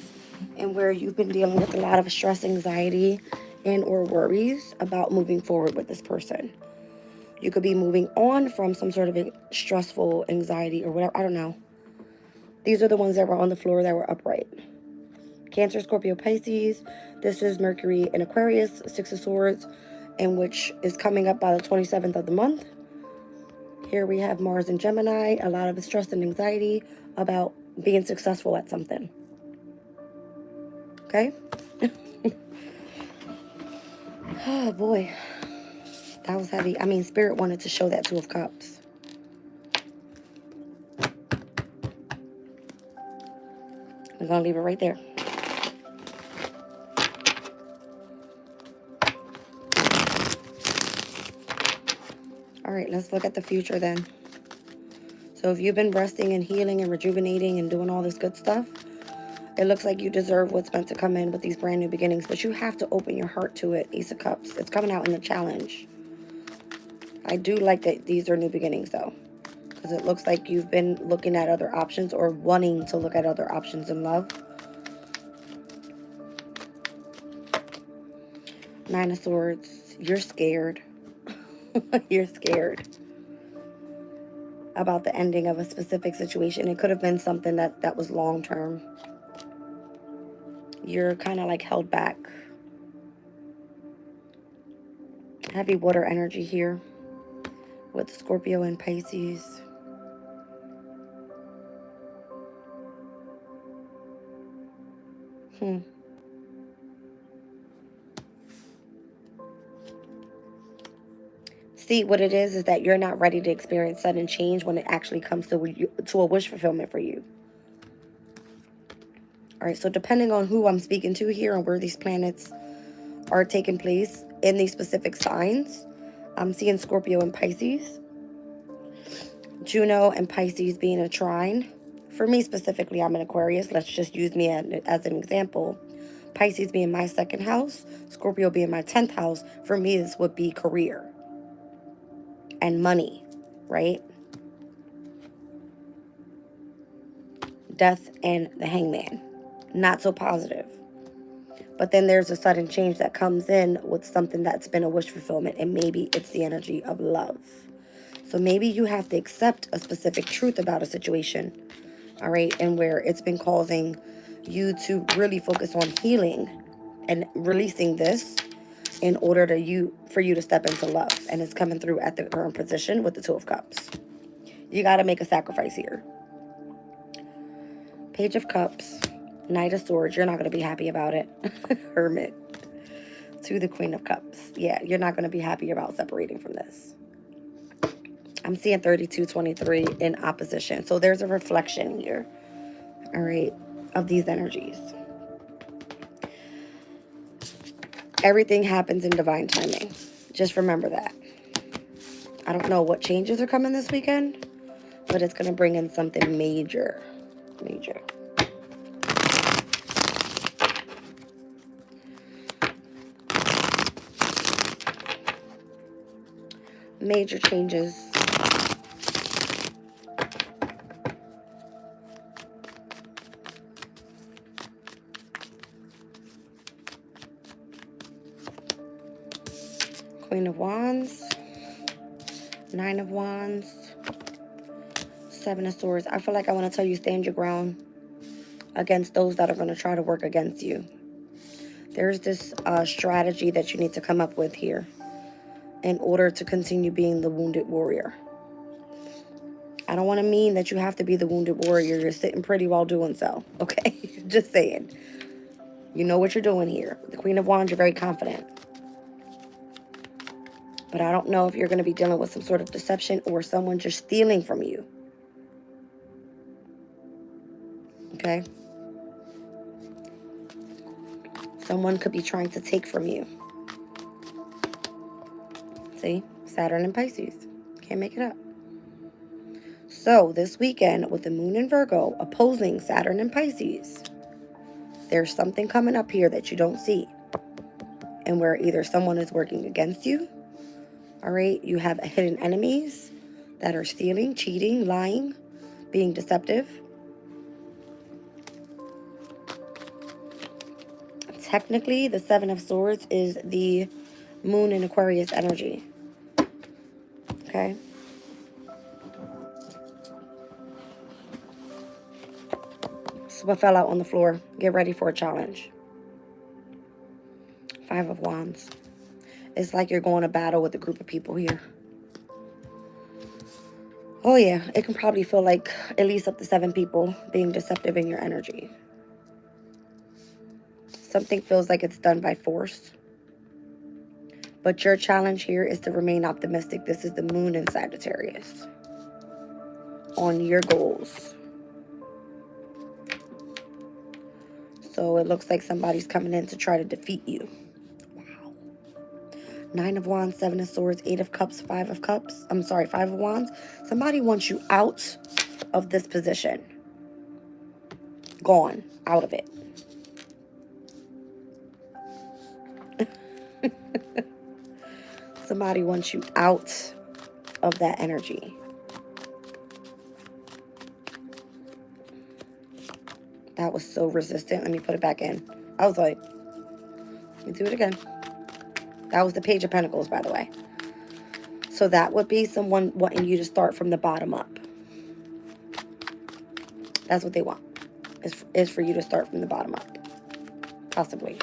and where you've been dealing with a lot of stress, anxiety, and or worries about moving forward with this person. You could be moving on from some sort of stressful anxiety or whatever. I don't know. These are the ones that were on the floor that were upright. Cancer, Scorpio, Pisces. This is Mercury in Aquarius, Six of Swords, and which is coming up by the 27th of the month. Here we have Mars and Gemini, a lot of stress and anxiety about being successful at something. Okay? Oh, boy. That was heavy. I mean, Spirit wanted to show that Two of Cups. We're going to leave it right there. All right, let's look at the future then. So if you've been resting and healing and rejuvenating and doing all this good stuff, it looks like you deserve what's meant to come in with these brand new beginnings, but you have to open your heart to it. Ace of Cups. It's coming out in the challenge. I do like that these are new beginnings, though, because it looks like you've been looking at other options or wanting to look at other options in love. Nine of Swords. You're scared. You're scared about the ending of a specific situation. It could have been something that was long term. You're kind of like held back. Heavy water energy here with Scorpio and Pisces. See, what it is that you're not ready to experience sudden change when it actually comes to a wish fulfillment for you. All right, so depending on who I'm speaking to here and where these planets are taking place in these specific signs, I'm seeing Scorpio and Pisces. Juno and Pisces being a trine. For me specifically, I'm an Aquarius. Let's just use me as an example. Pisces being my second house, Scorpio being my 10th house. For me, this would be career and money, right? Death and the Hangman. Not so positive. But then there's a sudden change that comes in with something that's been a wish fulfillment, and maybe it's the energy of love. So maybe you have to accept a specific truth about a situation, all right, and where it's been causing you to really focus on healing and releasing this in order for you to step into love. And it's coming through at the current position with the Two of Cups. You got to make a sacrifice here. Page of Cups, Knight of Swords. You're not going to be happy about it. Hermit. To the Queen of Cups. Yeah, you're not going to be happy about separating from this. I'm seeing 3223 in opposition. So there's a reflection here, all right, of these energies. Everything happens in divine timing. Just remember that. I don't know what changes are coming this weekend, but it's going to bring in something major. Major. Major changes. Queen of Wands, Nine of Wands, Seven of Swords. I feel like I want to tell you, stand your ground against those that are going to try to work against you. There's this strategy that you need to come up with here in order to continue being the wounded warrior. I don't want to mean that you have to be the wounded warrior. You're sitting pretty while doing so, okay? Just saying. You know what you're doing here. The Queen of Wands, you're very confident. But I don't know if you're going to be dealing with some sort of deception or someone just stealing from you. Okay? Someone could be trying to take from you. See? Saturn and Pisces. Can't make it up. So, this weekend, with the Moon in Virgo opposing Saturn and Pisces, there's something coming up here that you don't see. And where either someone is working against you, all right, you have hidden enemies that are stealing, cheating, lying, being deceptive. Technically, the Seven of Swords is the Moon in Aquarius energy. Okay? So what fell out on the floor? Get ready for a challenge. Five of Wands. It's like you're going to battle with a group of people here. Oh yeah, it can probably feel like at least up to 7 people being deceptive in your energy. Something feels like it's done by force. But your challenge here is to remain optimistic. This is the Moon in Sagittarius. On your goals. So it looks like somebody's coming in to try to defeat you. Wow. 9 of Wands, 7 of Swords, 8 of Cups, 5 of Cups. I'm sorry, 5 of Wands. Somebody wants you out of this position. Gone. Out of it. Somebody wants you out of that energy. That was so resistant. Let me put it back in. I was like, let me do it again. That was the Page of Pentacles, by the way. So that would be someone wanting you to start from the bottom up. That's what they want. Is for you to start from the bottom up. Possibly.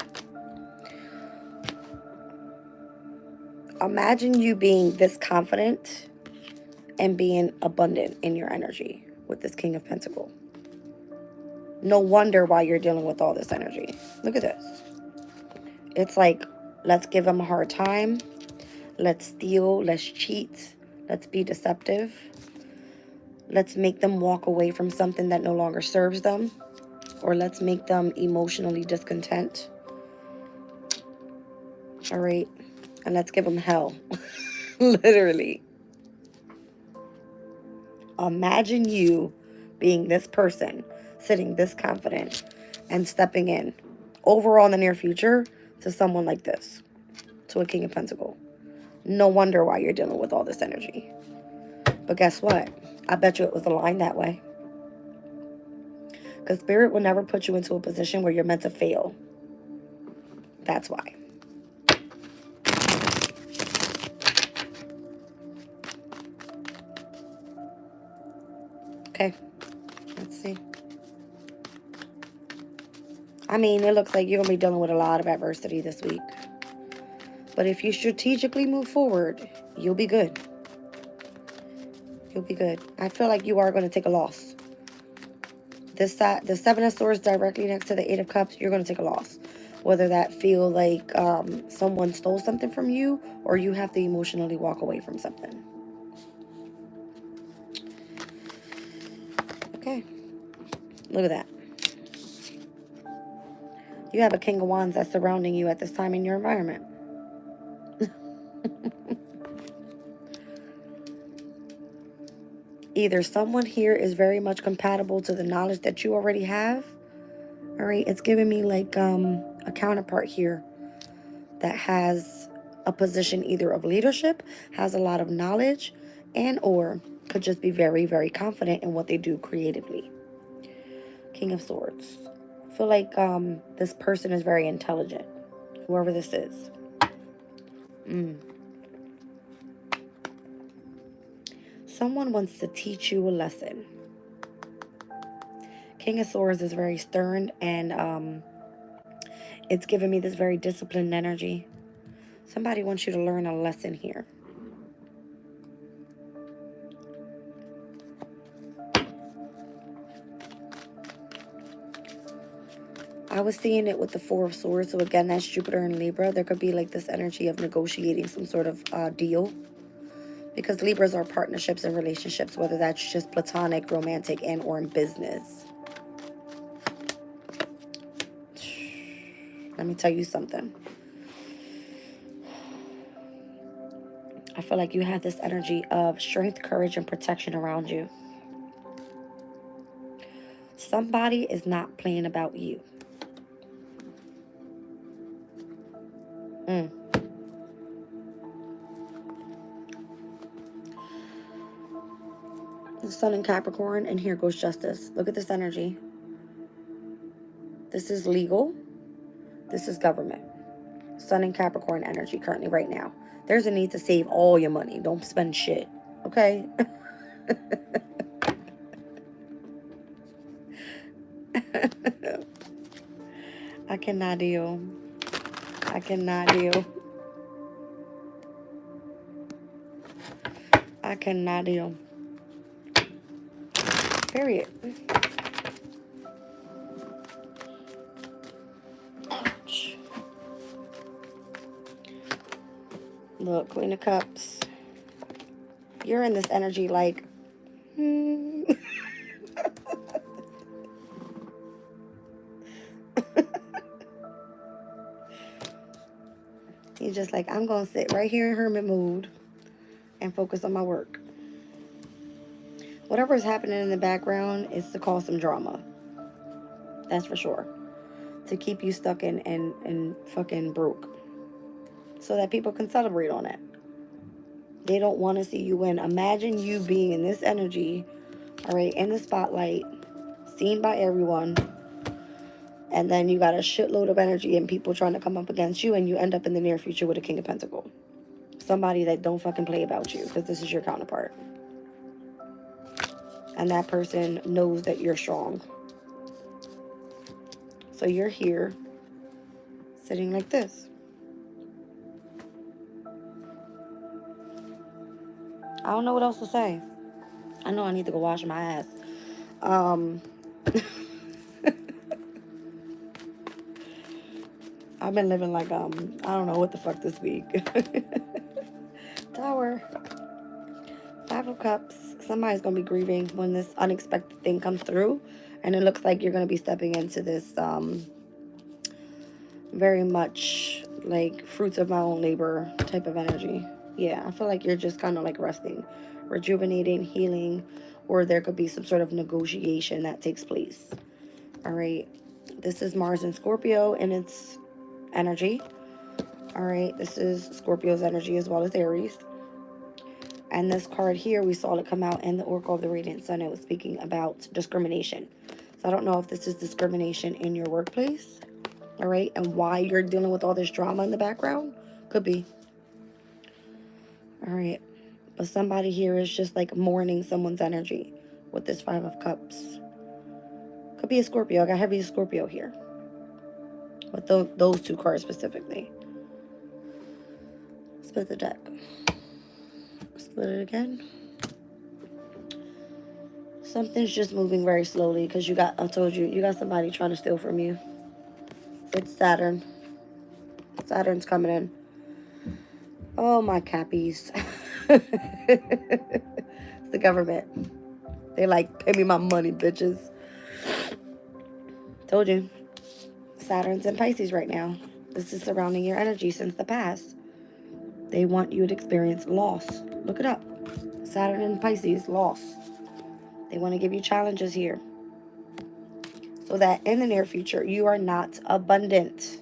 Imagine you being this confident and being abundant in your energy with this King of Pentacles. No wonder why you're dealing with all this energy. Look at this. It's like, let's give them a hard time. Let's steal. Let's cheat. Let's be deceptive. Let's make them walk away from something that no longer serves them. Or let's make them emotionally discontent. All right. And let's give them hell. Literally. Imagine you being this person, sitting this confident, and stepping in overall in the near future to someone like this, to a King of Pentacles. No wonder why you're dealing with all this energy. But guess what? I bet you it was aligned that way. Because Spirit will never put you into a position where you're meant to fail. That's why. Okay. Let's see. I mean, it looks like you're going to be dealing with a lot of adversity this week. But if you strategically move forward, you'll be good. You'll be good. I feel like you are going to take a loss. The 7 of Swords directly next to the 8 of Cups, you're going to take a loss. Whether that feel like someone stole something from you or you have to emotionally walk away from something. Okay. Look at that. You have a King of Wands that's surrounding you at this time in your environment. Either someone here is very much compatible to the knowledge that you already have. All right. It's giving me like a counterpart here that has a position either of leadership, has a lot of knowledge, and or could just be very, very confident in what they do creatively. King of Swords. I feel like this person is very intelligent, whoever this is. Someone wants to teach you a lesson. King of Swords is very stern, and it's giving me this very disciplined energy. Somebody wants you to learn a lesson here. I was seeing it with the 4 of Swords. So again, that's Jupiter and Libra. There could be like this energy of negotiating some sort of deal. Because Libras are partnerships and relationships, whether that's just platonic, romantic, and or in business. Let me tell you something. I feel like you have this energy of strength, courage, and protection around you. Somebody is not playing about you. The Sun in Capricorn, and here goes Justice. Look at this energy. This is legal. This is government. Sun in Capricorn energy currently right now. There's a need to save all your money. Don't spend shit. Okay? I cannot deal. I cannot deal. I cannot deal. Period. Ouch. Look, Queen of Cups. You're in this energy like, You're just like, I'm going to sit right here in hermit mood and focus on my work. Whatever is happening in the background is to cause some drama. That's for sure. To keep you stuck in fucking broke. So that people can celebrate on it. They don't want to see you win. Imagine you being in this energy, all right, in the spotlight, seen by everyone, and then you got a shitload of energy and people trying to come up against you, and you end up in the near future with a King of Pentacles. Somebody that don't fucking play about you, because this is your counterpart. And that person knows that you're strong. So you're here, sitting like this. I don't know what else to say. I know I need to go wash my ass. I've been living like, I don't know what the fuck this week. Tower. 5 of Cups. Somebody's going to be grieving when this unexpected thing comes through. And it looks like you're going to be stepping into this very much like fruits of my own labor type of energy. Yeah, I feel like you're just kind of like resting, rejuvenating, healing, or there could be some sort of negotiation that takes place. All right. This is Mars and Scorpio and its energy. All right. This is Scorpio's energy as well as Aries. And this card here, we saw it come out in the Oracle of the Radiant Sun. It was speaking about discrimination. So I don't know if this is discrimination in your workplace. All right. And why you're dealing with all this drama in the background. Could be. All right. But somebody here is just like mourning someone's energy with this 5 of Cups. Could be a Scorpio. I got heavy Scorpio here. With those 2 cards specifically. Split the deck. Split it again. Something's just moving very slowly because I told you, you got somebody trying to steal from you. It's Saturn. Saturn's coming in. Oh, my cappies. It's the government. They like, pay me my money, bitches. Told you. Saturn's in Pisces right now. This is surrounding your energy since the past. They want you to experience loss. Look it up. Saturn in Pisces, loss. They want to give you challenges here. So that in the near future, you are not abundant.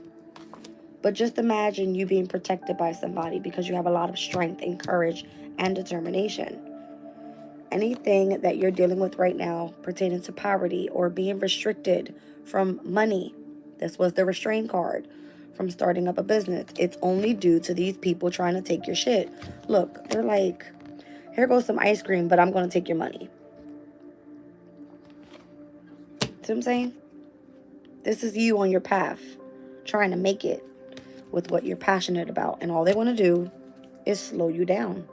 But just imagine you being protected by somebody because you have a lot of strength and courage and determination. Anything that you're dealing with right now pertaining to poverty or being restricted from money. This was the restraint card from starting up a business. It's only due to these people trying to take your shit. Look, they're like, here goes some ice cream, but I'm going to take your money. See what I'm saying? This is you on your path, trying to make it with what you're passionate about. And all they want to do is slow you down.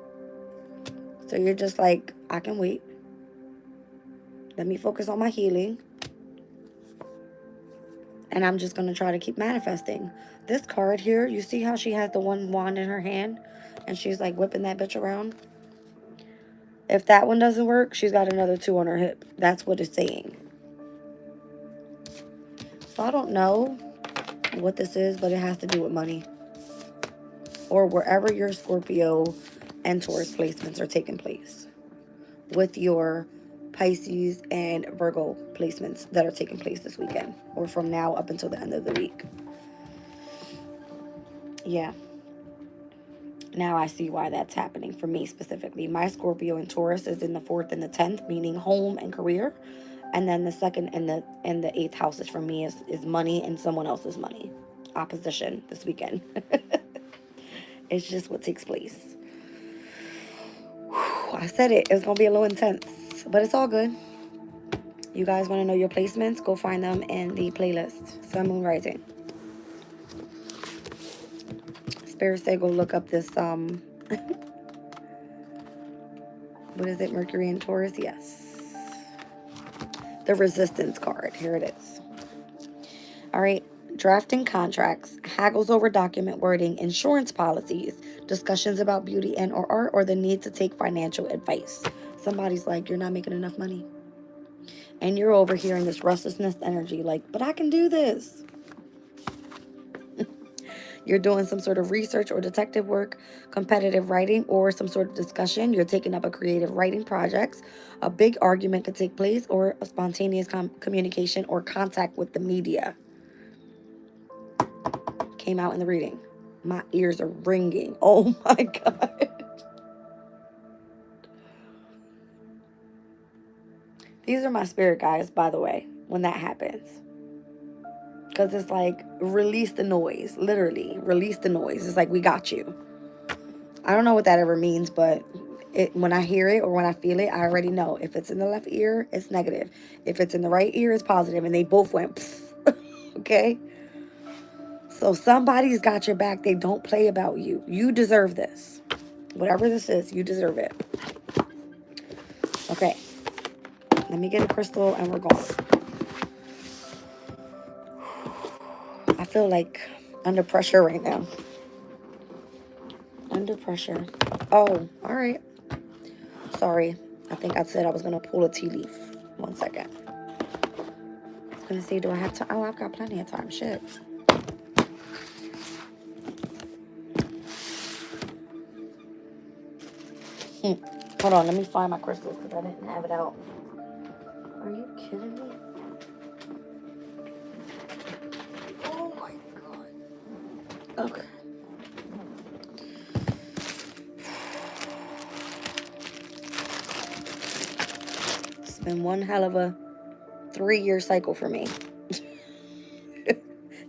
So you're just like, I can wait. Let me focus on my healing. And I'm just going to try to keep manifesting. This card here, you see how she has the one wand in her hand? And she's like whipping that bitch around? If that one doesn't work, she's got another 2 on her hip. That's what it's saying. So I don't know what this is, but it has to do with money. Or wherever your Scorpio and Taurus placements are taking place. With your Pisces and Virgo placements that are taking place this weekend. Or from now up until the end of the week. Yeah. Now I see why that's happening for me specifically. My Scorpio and Taurus is in the 4th and the 10th, meaning home and career. And then the 2nd and the 8th houses for me is money and someone else's money. Opposition this weekend. It's just what takes place. Whew, I said it. It's going to be a little intense. But it's all good. You guys want to know your placements? Go find them in the playlist. Sun, Moon, Rising. Spirit say go look up this, what is it? Mercury and Taurus? Yes. The Resistance card. Here it is. All right. Drafting contracts, haggles over document wording, insurance policies, discussions about beauty and or art, or the need to take financial advice. Somebody's like, you're not making enough money. And you're over here in this restlessness energy like, but I can do this. You're doing some sort of research or detective work, competitive writing, or some sort of discussion. You're taking up a creative writing project. A big argument could take place, or a spontaneous communication or contact with the media. Came out in the reading. My ears are ringing. Oh my God. These are my spirit guides, by the way, when that happens. Because it's like, release the noise. Literally, release the noise. It's like, we got you. I don't know what that ever means, but when I hear it or when I feel it, I already know. If it's in the left ear, it's negative. If it's in the right ear, it's positive. And they both went, okay? So somebody's got your back. They don't play about you. You deserve this. Whatever this is, you deserve it. Okay. Let me get a crystal and we're going. I feel like under pressure right now. Under pressure. Oh, all right. Sorry. I think I said I was going to pull a tea leaf. 1 second. I was going to see, do I have time? Oh, I've got plenty of time. Shit. Hold on. Let me find my crystals because I didn't have it out. Are you kidding me? Oh, my God. Okay. It's been one hell of a 3-year cycle for me.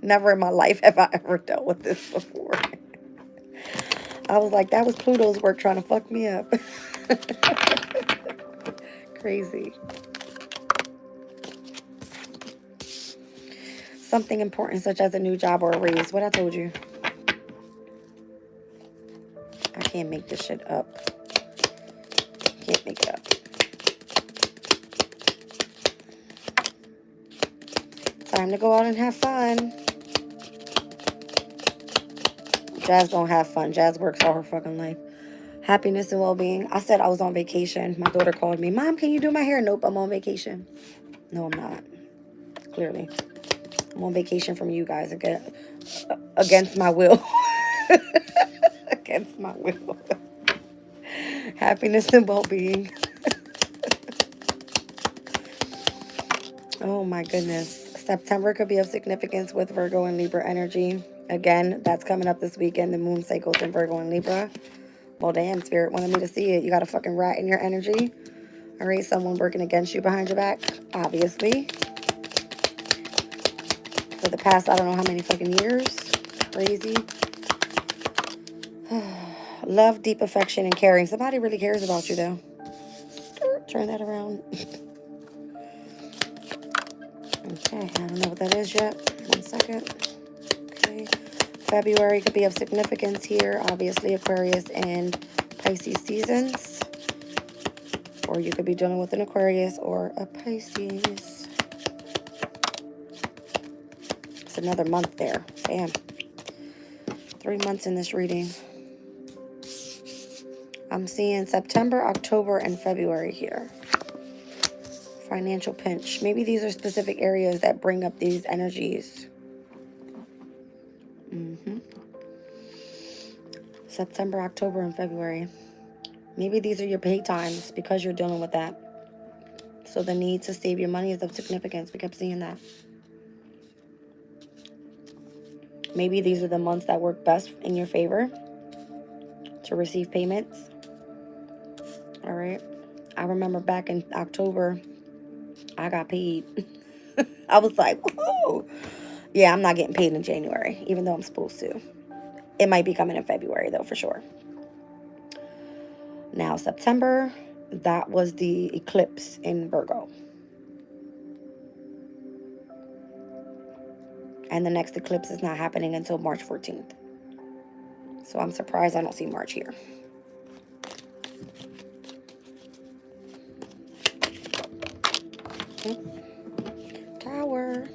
Never in my life have I ever dealt with this before. I was like, that was Pluto's work trying to fuck me up. Crazy. Something important such as a new job or a raise. What I told you. I can't make this shit up. Can't make it up. Time to go out and have fun. Jazz don't have fun. Jazz works all her fucking life. Happiness and well-being. I said I was on vacation. My daughter called me. Mom, can you do my hair? Nope, I'm on vacation. No, I'm not. Clearly. I'm on vacation from you guys against my will. Against my will. Happiness and well-being. Oh my goodness. September could be of significance with Virgo and Libra energy. Again, that's coming up this weekend. The moon cycles in Virgo and Libra. Well, damn, Spirit wanted me to see it. You got a fucking rat in your energy. All right, someone working against you behind your back, obviously. For the past, I don't know how many fucking years. Crazy. Love, deep affection, and caring. Somebody really cares about you, though. Turn that around. Okay, I don't know what that is yet. 1 second. Okay. February could be of significance here. Obviously, Aquarius and Pisces seasons. Or you could be dealing with an Aquarius or a Pisces. It's another month there. Damn. 3 months in this reading. I'm seeing September, October, and February here. Financial pinch. Maybe these are specific areas that bring up these energies. September, October, and February. Maybe these are your pay times because you're dealing with that. So the need to save your money is of significance. We kept seeing that. Maybe these are the months that work best in your favor to receive payments. All right. I remember back in October, I got paid. I was like, whoa. Yeah, I'm not getting paid in January, even though I'm supposed to. It might be coming in February, though, for sure. Now, September, that was the eclipse in Virgo. And the next eclipse is not happening until March 14th. So I'm surprised I don't see March here. Tower.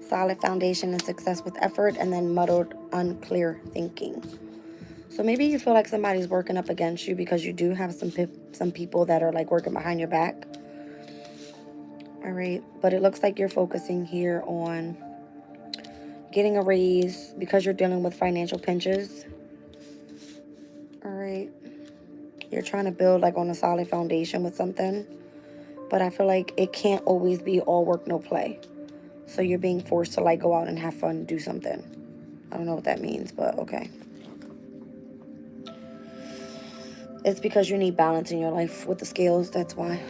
Solid foundation and success with effort, and then muddled, unclear thinking. So maybe you feel like somebody's working up against you because you do have some people that are like working behind your back. All right. But it looks like you're focusing here on getting a raise because you're dealing with financial pinches. All right. You're trying to build like on a solid foundation with something. But I feel like it can't always be all work, no play. So you're being forced to like go out and have fun, do something. I don't know what that means, but okay. It's because you need balance in your life with the scales. That's why.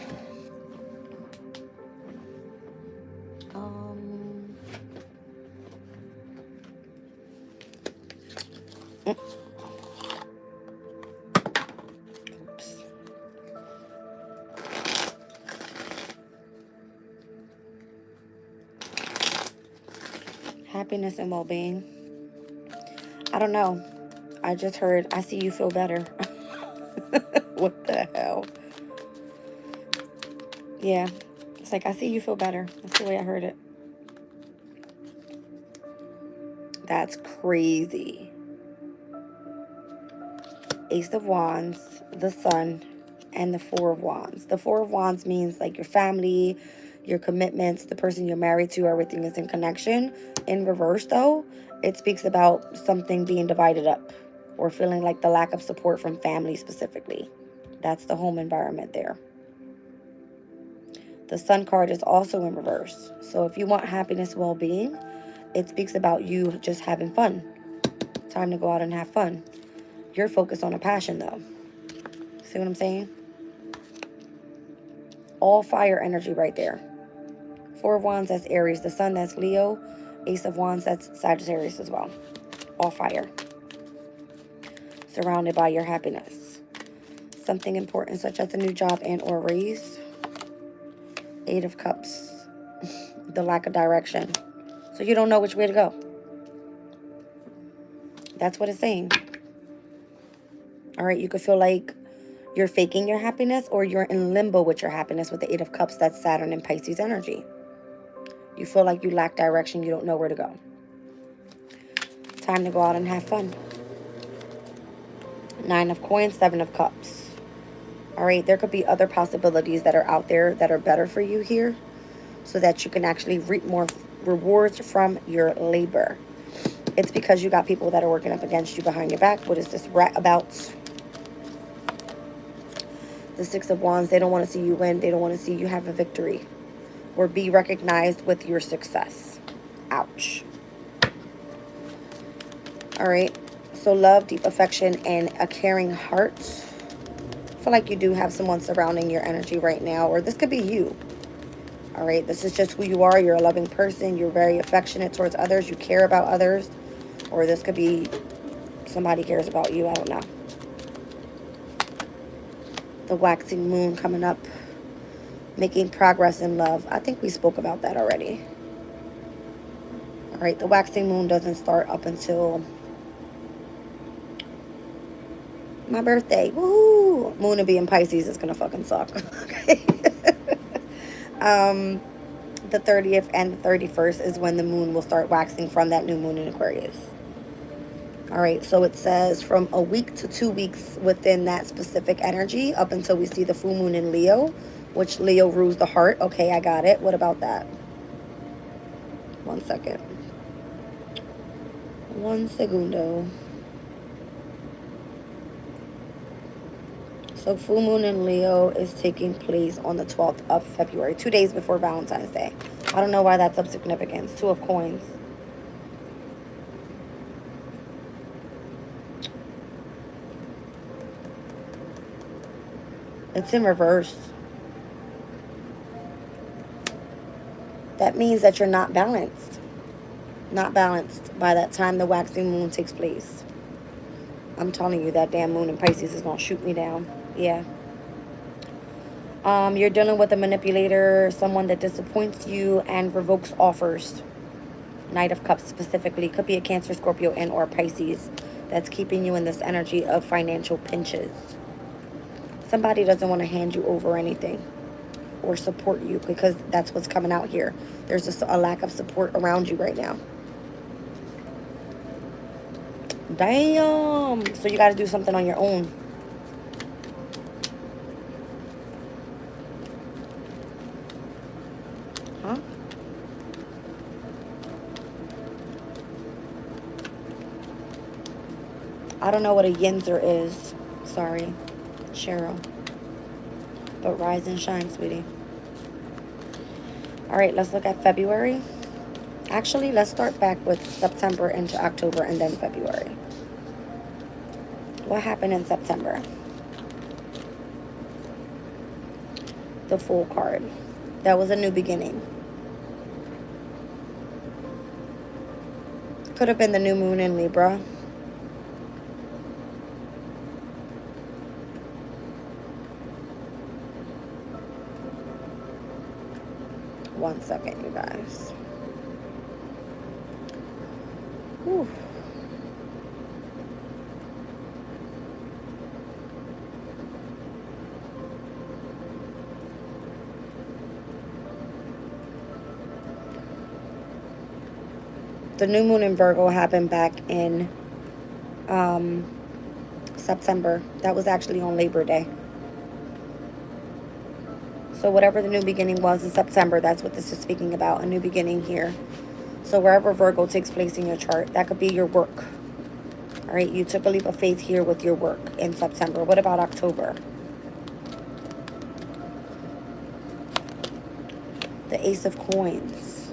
Oops. Happiness and well-being. I don't know. I just heard, I see you feel better. What the hell? Yeah. It's like, I see you feel better. That's the way I heard it. That's crazy. Ace of Wands, the Sun, and the Four of Wands. The Four of Wands means like your family, your commitments, the person you're married to, everything is in connection. In reverse, though, it speaks about something being divided up or feeling like the lack of support from family specifically. That's the home environment there. The Sun card is also in reverse. So if you want happiness, well-being, it speaks about you just having fun. Time to go out and have fun. You're focused on a passion, though. See what I'm saying? All fire energy right there. Four of Wands, that's Aries. The Sun, that's Leo. Ace of Wands, that's Sagittarius as well. All fire. Surrounded by your happiness. Something important such as a new job and or raise. Eight of Cups. The lack of direction. So you don't know which way to go. That's what it's saying. All right, you could feel like you're faking your happiness or you're in limbo with your happiness with the Eight of Cups. That's Saturn and Pisces energy. You feel like you lack direction. You don't know where to go. Time to go out and have fun. Nine of Coins, Seven of Cups. All right, there could be other possibilities that are out there that are better for you here so that you can actually reap more rewards from your labor. It's because you got people that are working up against you behind your back. What is this rat about? The Six of Wands, they don't want to see you win. They don't want to see you have a victory or be recognized with your success. Ouch. All right. So love, deep affection, and a caring heart. I feel like you do have someone surrounding your energy right now, or this could be you. All right. This is just who you are. You're a loving person. You're very affectionate towards others. You care about others. Or this could be somebody cares about you. I don't know. The waxing moon coming up. Making progress in love. I think we spoke about that already. All right. The waxing moon doesn't start up until my birthday. Woo! Moon to be in Pisces is going to fucking suck. Okay. The 30th and the 31st is when the moon will start waxing from that new moon in Aquarius. All right, so it says from a week to 2 weeks within that specific energy up until we see the full moon in Leo, which Leo rules the heart. Okay, I got it. What about that? 1 second. 1 segundo. So full moon in Leo is taking place on the 12th of February, 2 days before Valentine's Day. I don't know why that's of significance. Two of Coins. It's in reverse. That means that you're not balanced. Not balanced by that time the waxing moon takes place. I'm telling you, that damn moon in Pisces is going to shoot me down. Yeah. You're dealing with a manipulator, someone that disappoints you and revokes offers. Knight of Cups specifically. Could be a Cancer, Scorpio, and or Pisces that's keeping you in this energy of financial pinches. Somebody doesn't want to hand you over anything or support you, because that's what's coming out here. There's just a lack of support around you right now. Damn. So you got to do something on your own. Huh? I don't know what a yinzer is. Sorry, Cheryl. But rise and shine, sweetie. All right, let's look at February. Actually, let's start back with September into October and then February. What happened in September? The Fool card. That was a new beginning. Could have been the new moon in Libra. One second, you guys. Whew. The new moon in Virgo happened back in September. That was actually on Labor Day. So whatever the new beginning was in September, that's what this is speaking about, a new beginning here. So wherever Virgo takes place in your chart, that could be your work. All right, you took a leap of faith here with your work in September. What about October? The Ace of Coins.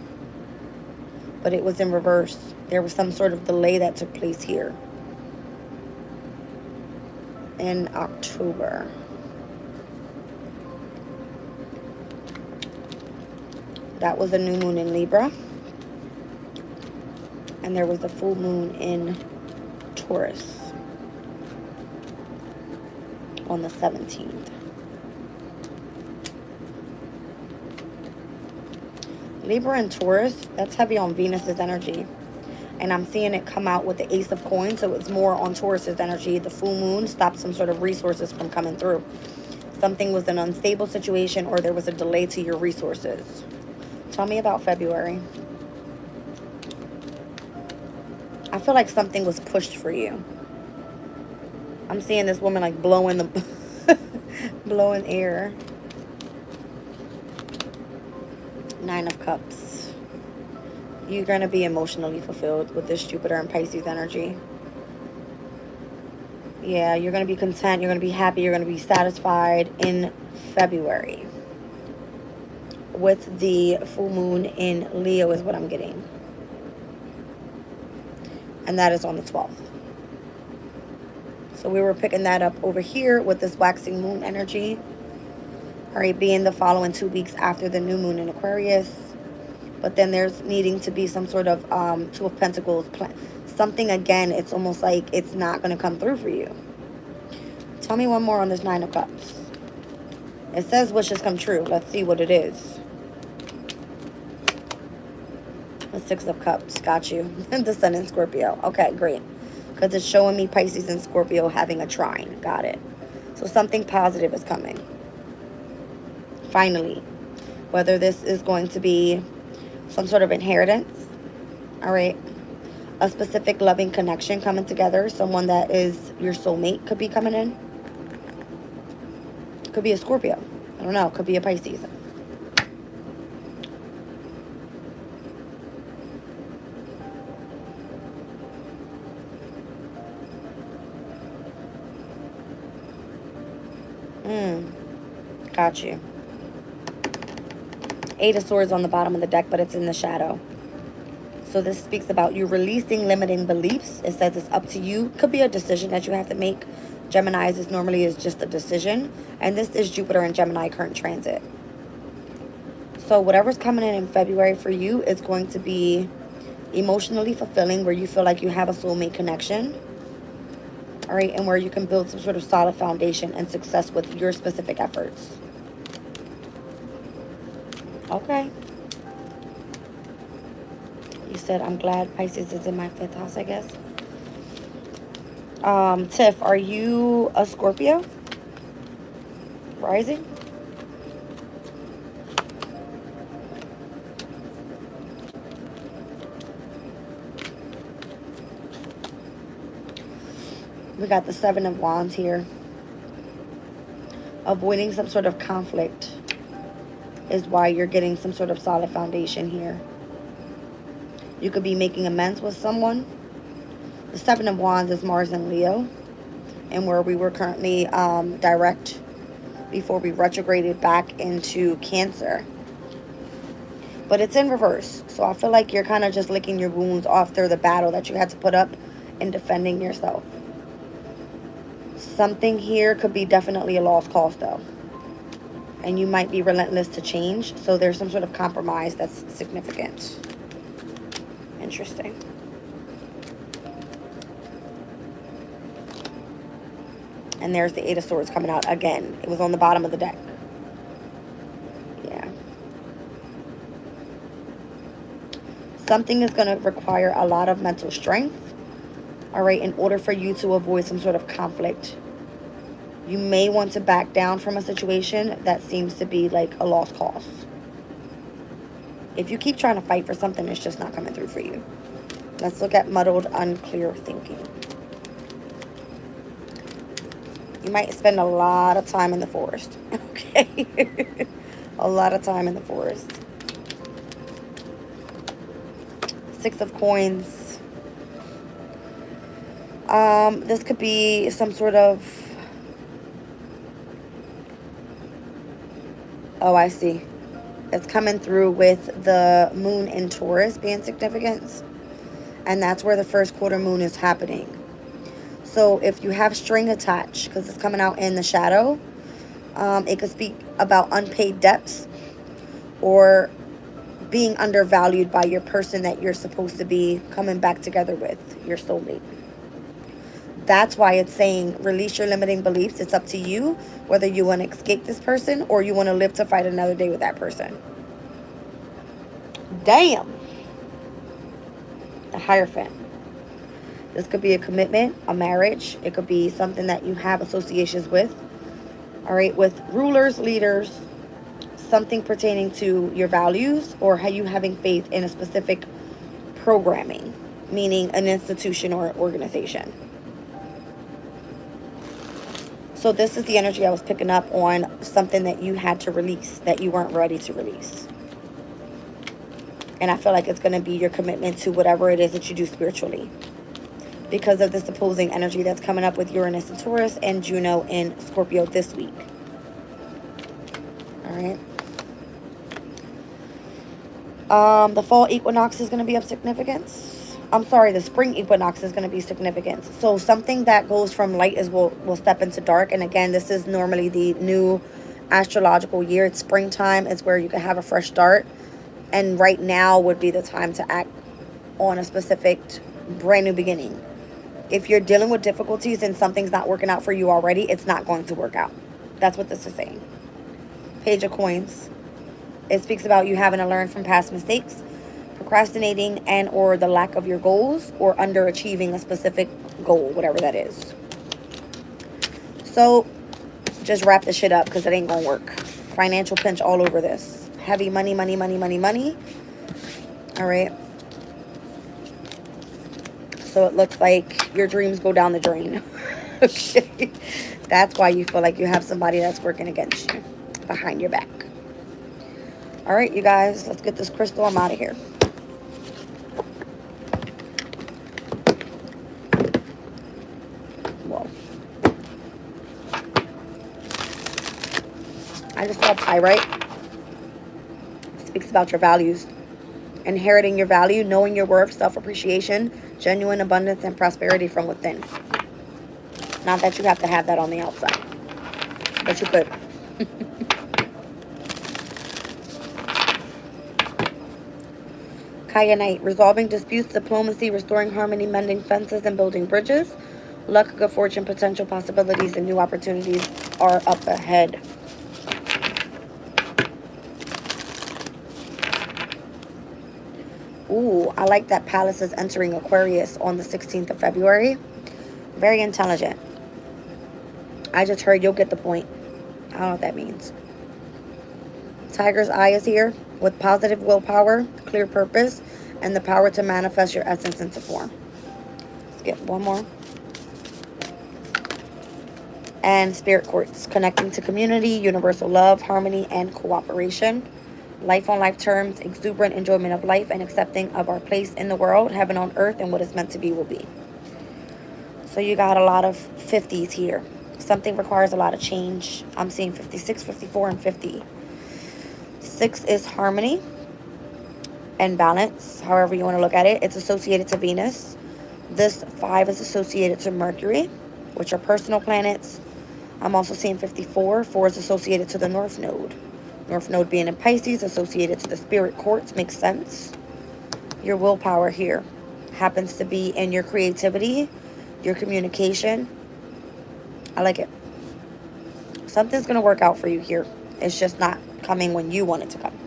But it was in reverse. There was some sort of delay that took place here in October. That was a new moon in Libra. And there was a full moon in Taurus on the 17th. Libra and Taurus, that's heavy on Venus's energy. And I'm seeing it come out with the Ace of Coins, so it's more on Taurus's energy. The full moon stopped some sort of resources from coming through. Something was an unstable situation, or there was a delay to your resources. Tell me about February. I feel like something was pushed for you. I'm seeing this woman like blowing the blowing air. Nine of Cups. You're going to be emotionally fulfilled with this Jupiter and Pisces energy. Yeah, you're going to be content. You're going to be happy. You're going to be satisfied in February. With the full moon in Leo is what I'm getting. And that is on the 12th. So we were picking that up over here with this waxing moon energy. All right, being the following 2 weeks after the new moon in Aquarius. But then there's needing to be some sort of Two of Pentacles. Something, again, it's almost like it's not going to come through for you. Tell me one more on this Nine of Cups. It says wishes come true. Let's see what it is. The Six of Cups. Got you. The Sun in Scorpio. Okay, great. Because it's showing me Pisces and Scorpio having a trine. Got it. So something positive is coming. Finally. Whether this is going to be some sort of inheritance. All right. A specific loving connection coming together. Someone that is your soulmate could be coming in. Could be a Scorpio. I don't know. Could be a Pisces. Got you. Eight of Swords on the bottom of the deck, but it's in the shadow. So this speaks about you releasing limiting beliefs. It says it's up to you. Could be a decision that you have to make. Geminis is normally is just a decision. And this is Jupiter and Gemini current transit. So whatever's coming in February for you is going to be emotionally fulfilling, where you feel like you have a soulmate connection. All right, and where you can build some sort of solid foundation and success with your specific efforts. Okay. You said, I'm glad Pisces is in my 5th house, I guess. Tiff, are you a Scorpio? Rising? We got the 7 of Wands here. Avoiding some sort of conflict is why you're getting some sort of solid foundation here. You could be making amends with someone. The 7 of Wands is Mars and Leo, and where we were currently direct before we retrograded back into Cancer. But it's in reverse. So I feel like you're kind of just licking your wounds after the battle that you had to put up in defending yourself. Something here could be definitely a lost cause, though. And you might be relentless to change. So there's some sort of compromise that's significant. Interesting. And there's the 8 of Swords coming out again. It was on the bottom of the deck. Yeah. Something is going to require a lot of mental strength, all right, in order for you to avoid some sort of conflict. You may want to back down from a situation that seems to be like a lost cause. If you keep trying to fight for something, it's just not coming through for you. Let's look at muddled, unclear thinking. You might spend a lot of time in the forest. Okay. A lot of time in the forest. 6 of Coins. This could be some sort of... Oh, I see. It's coming through with the moon in Taurus being significant. And that's where the first quarter moon is happening. So if you have string attached, because it's coming out in the shadow, it could speak about unpaid debts or being undervalued by your person that you're supposed to be coming back together with, your soulmate. That's why it's saying release your limiting beliefs. It's up to you whether you want to escape this person or you want to live to fight another day with that person. Damn. The Hierophant. This could be a commitment, a marriage. It could be something that you have associations with. All right, with rulers, leaders, something pertaining to your values or how you having faith in a specific programming, meaning an institution or organization. So this is the energy I was picking up on, something that you had to release, that you weren't ready to release. And I feel like it's going to be your commitment to whatever it is that you do spiritually, because of this opposing energy that's coming up with Uranus in Taurus and Juno in Scorpio this week. All right. The fall equinox is going to be of significance. I'm sorry, the spring equinox is going to be significant. So something that goes from light is will step into dark. And again, this is normally the new astrological year. It's springtime. It's where you can have a fresh start. And right now would be the time to act on a specific brand new beginning. If you're dealing with difficulties and something's not working out for you already, it's not going to work out. That's what this is saying. Page of Coins. It speaks about you having to learn from past mistakes, procrastinating and or the lack of your goals, or underachieving a specific goal, whatever that is. So just wrap this shit up because it ain't gonna work. Financial pinch all over this. Heavy money, money, money, money, money. All right. So it looks like your dreams go down the drain. Okay. That's why you feel like you have somebody that's working against you, behind your back. All right, you guys, let's get this crystal. I'm out of here. Whoa. I just saw pyrite. It speaks about your values. Inheriting your value, knowing your worth, self-appreciation, genuine abundance, and prosperity from within. Not that you have to have that on the outside, but you could. Kyanite, resolving disputes, diplomacy, restoring harmony, mending fences, and building bridges. Luck, good fortune, potential possibilities, and new opportunities are up ahead. Ooh, I like that Palace is entering Aquarius on the 16th of February. Very intelligent. I just heard you'll get the point. I don't know what that means. Tiger's Eye is here with positive willpower, clear purpose, and the power to manifest your essence into form. Let's get one more. And Spirit Quartz, connecting to community, universal love, harmony, and cooperation. Life on life terms, exuberant enjoyment of life, and accepting of our place in the world, heaven on earth, and what is meant to be will be. So you got a lot of 50s here. Something requires a lot of change. I'm seeing 56, 54, and 50. 6 is harmony and balance, however you want to look at it. It's associated to Venus. This 5 is associated to Mercury, which are personal planets. I'm also seeing 54. 4 is associated to the North Node. North Node being in Pisces, associated to the Spirit Quartz, makes sense. Your willpower here happens to be in your creativity, your communication. I like it. Something's going to work out for you here. It's just not coming when you want it to come.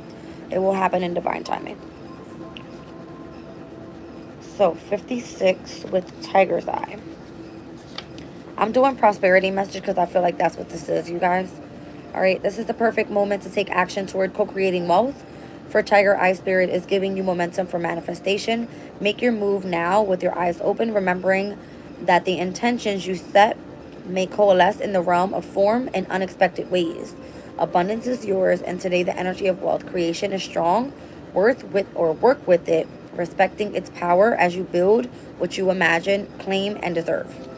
It will happen in divine timing. So 56 with Tiger's Eye. I'm doing prosperity message because I feel like that's what this is, you guys. All right, this is the perfect moment to take action toward co-creating wealth. For Tiger Eye Spirit is giving you momentum for manifestation. Make your move now with your eyes open, remembering that the intentions you set may coalesce in the realm of form in unexpected ways. Abundance is yours, and today the energy of wealth creation is strong. Work with it, respecting its power as you build what you imagine, claim, and deserve.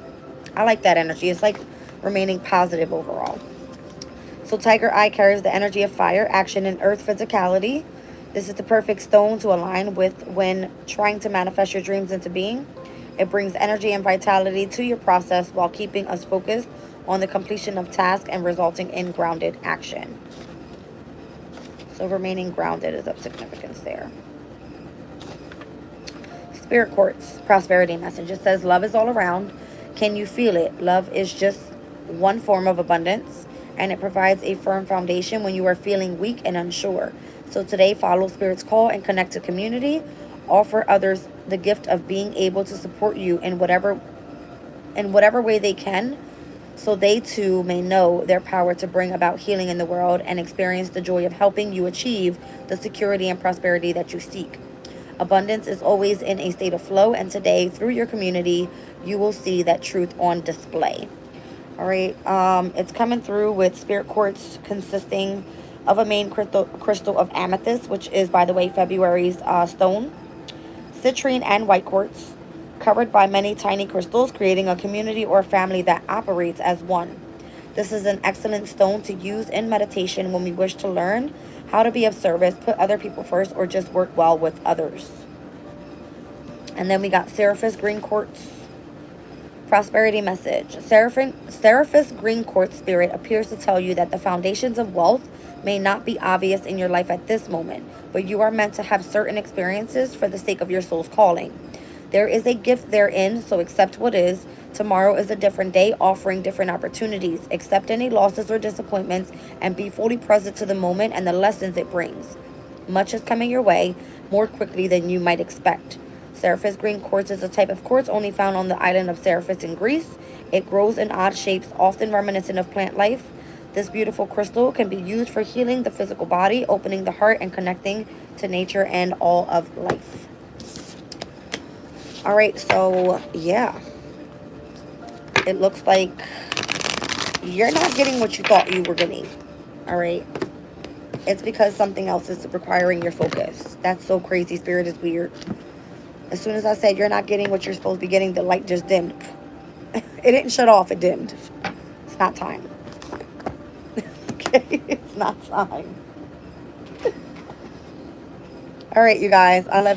I like that energy. It's like remaining positive overall. So Tiger Eye carries the energy of fire, action, and earth physicality. This is the perfect stone to align with when trying to manifest your dreams into being. It brings energy and vitality to your process while keeping us focused on the completion of tasks and resulting in grounded action. So remaining grounded is of significance there. Spirit Quartz, prosperity message. It says, love is all around. Can you feel it? Love is just one form of abundance, and it provides a firm foundation when you are feeling weak and unsure. So today, follow Spirit's call and connect to community. Offer others the gift of being able to support you in whatever way they can, so they too may know their power to bring about healing in the world and experience the joy of helping you achieve the security and prosperity that you seek. Abundance is always in a state of flow, and today, through your community, you will see that truth on display. All right, it's coming through with Spirit Quartz consisting of a main crystal of amethyst, which is, by the way, February's stone, citrine, and white quartz, covered by many tiny crystals, creating a community or family that operates as one. This is an excellent stone to use in meditation when we wish to learn how to be of service, put other people first, or just work well with others. And then we got Seraphis Green Quartz, prosperity message. Seraphis Green Quartz Spirit appears to tell you that the foundations of wealth may not be obvious in your life at this moment, but you are meant to have certain experiences for the sake of your soul's calling. There is a gift therein, so accept what is. Tomorrow is a different day, offering different opportunities. Accept any losses or disappointments and be fully present to the moment and the lessons it brings. Much is coming your way more quickly than you might expect. Seraphis Green Quartz is a type of quartz only found on the island of Seraphis in Greece. It grows in odd shapes, often reminiscent of plant life. This beautiful crystal can be used for healing the physical body, opening the heart, and connecting to nature and all of life. All right, so yeah, it looks like you're not getting what you thought you were getting. All right, it's because something else is requiring your focus. That's so crazy. Spirit is weird. As soon as I said you're not getting what you're supposed to be getting, the light just dimmed. It didn't shut off, it dimmed. It's not time. Okay, it's not time. All right, you guys, I love you.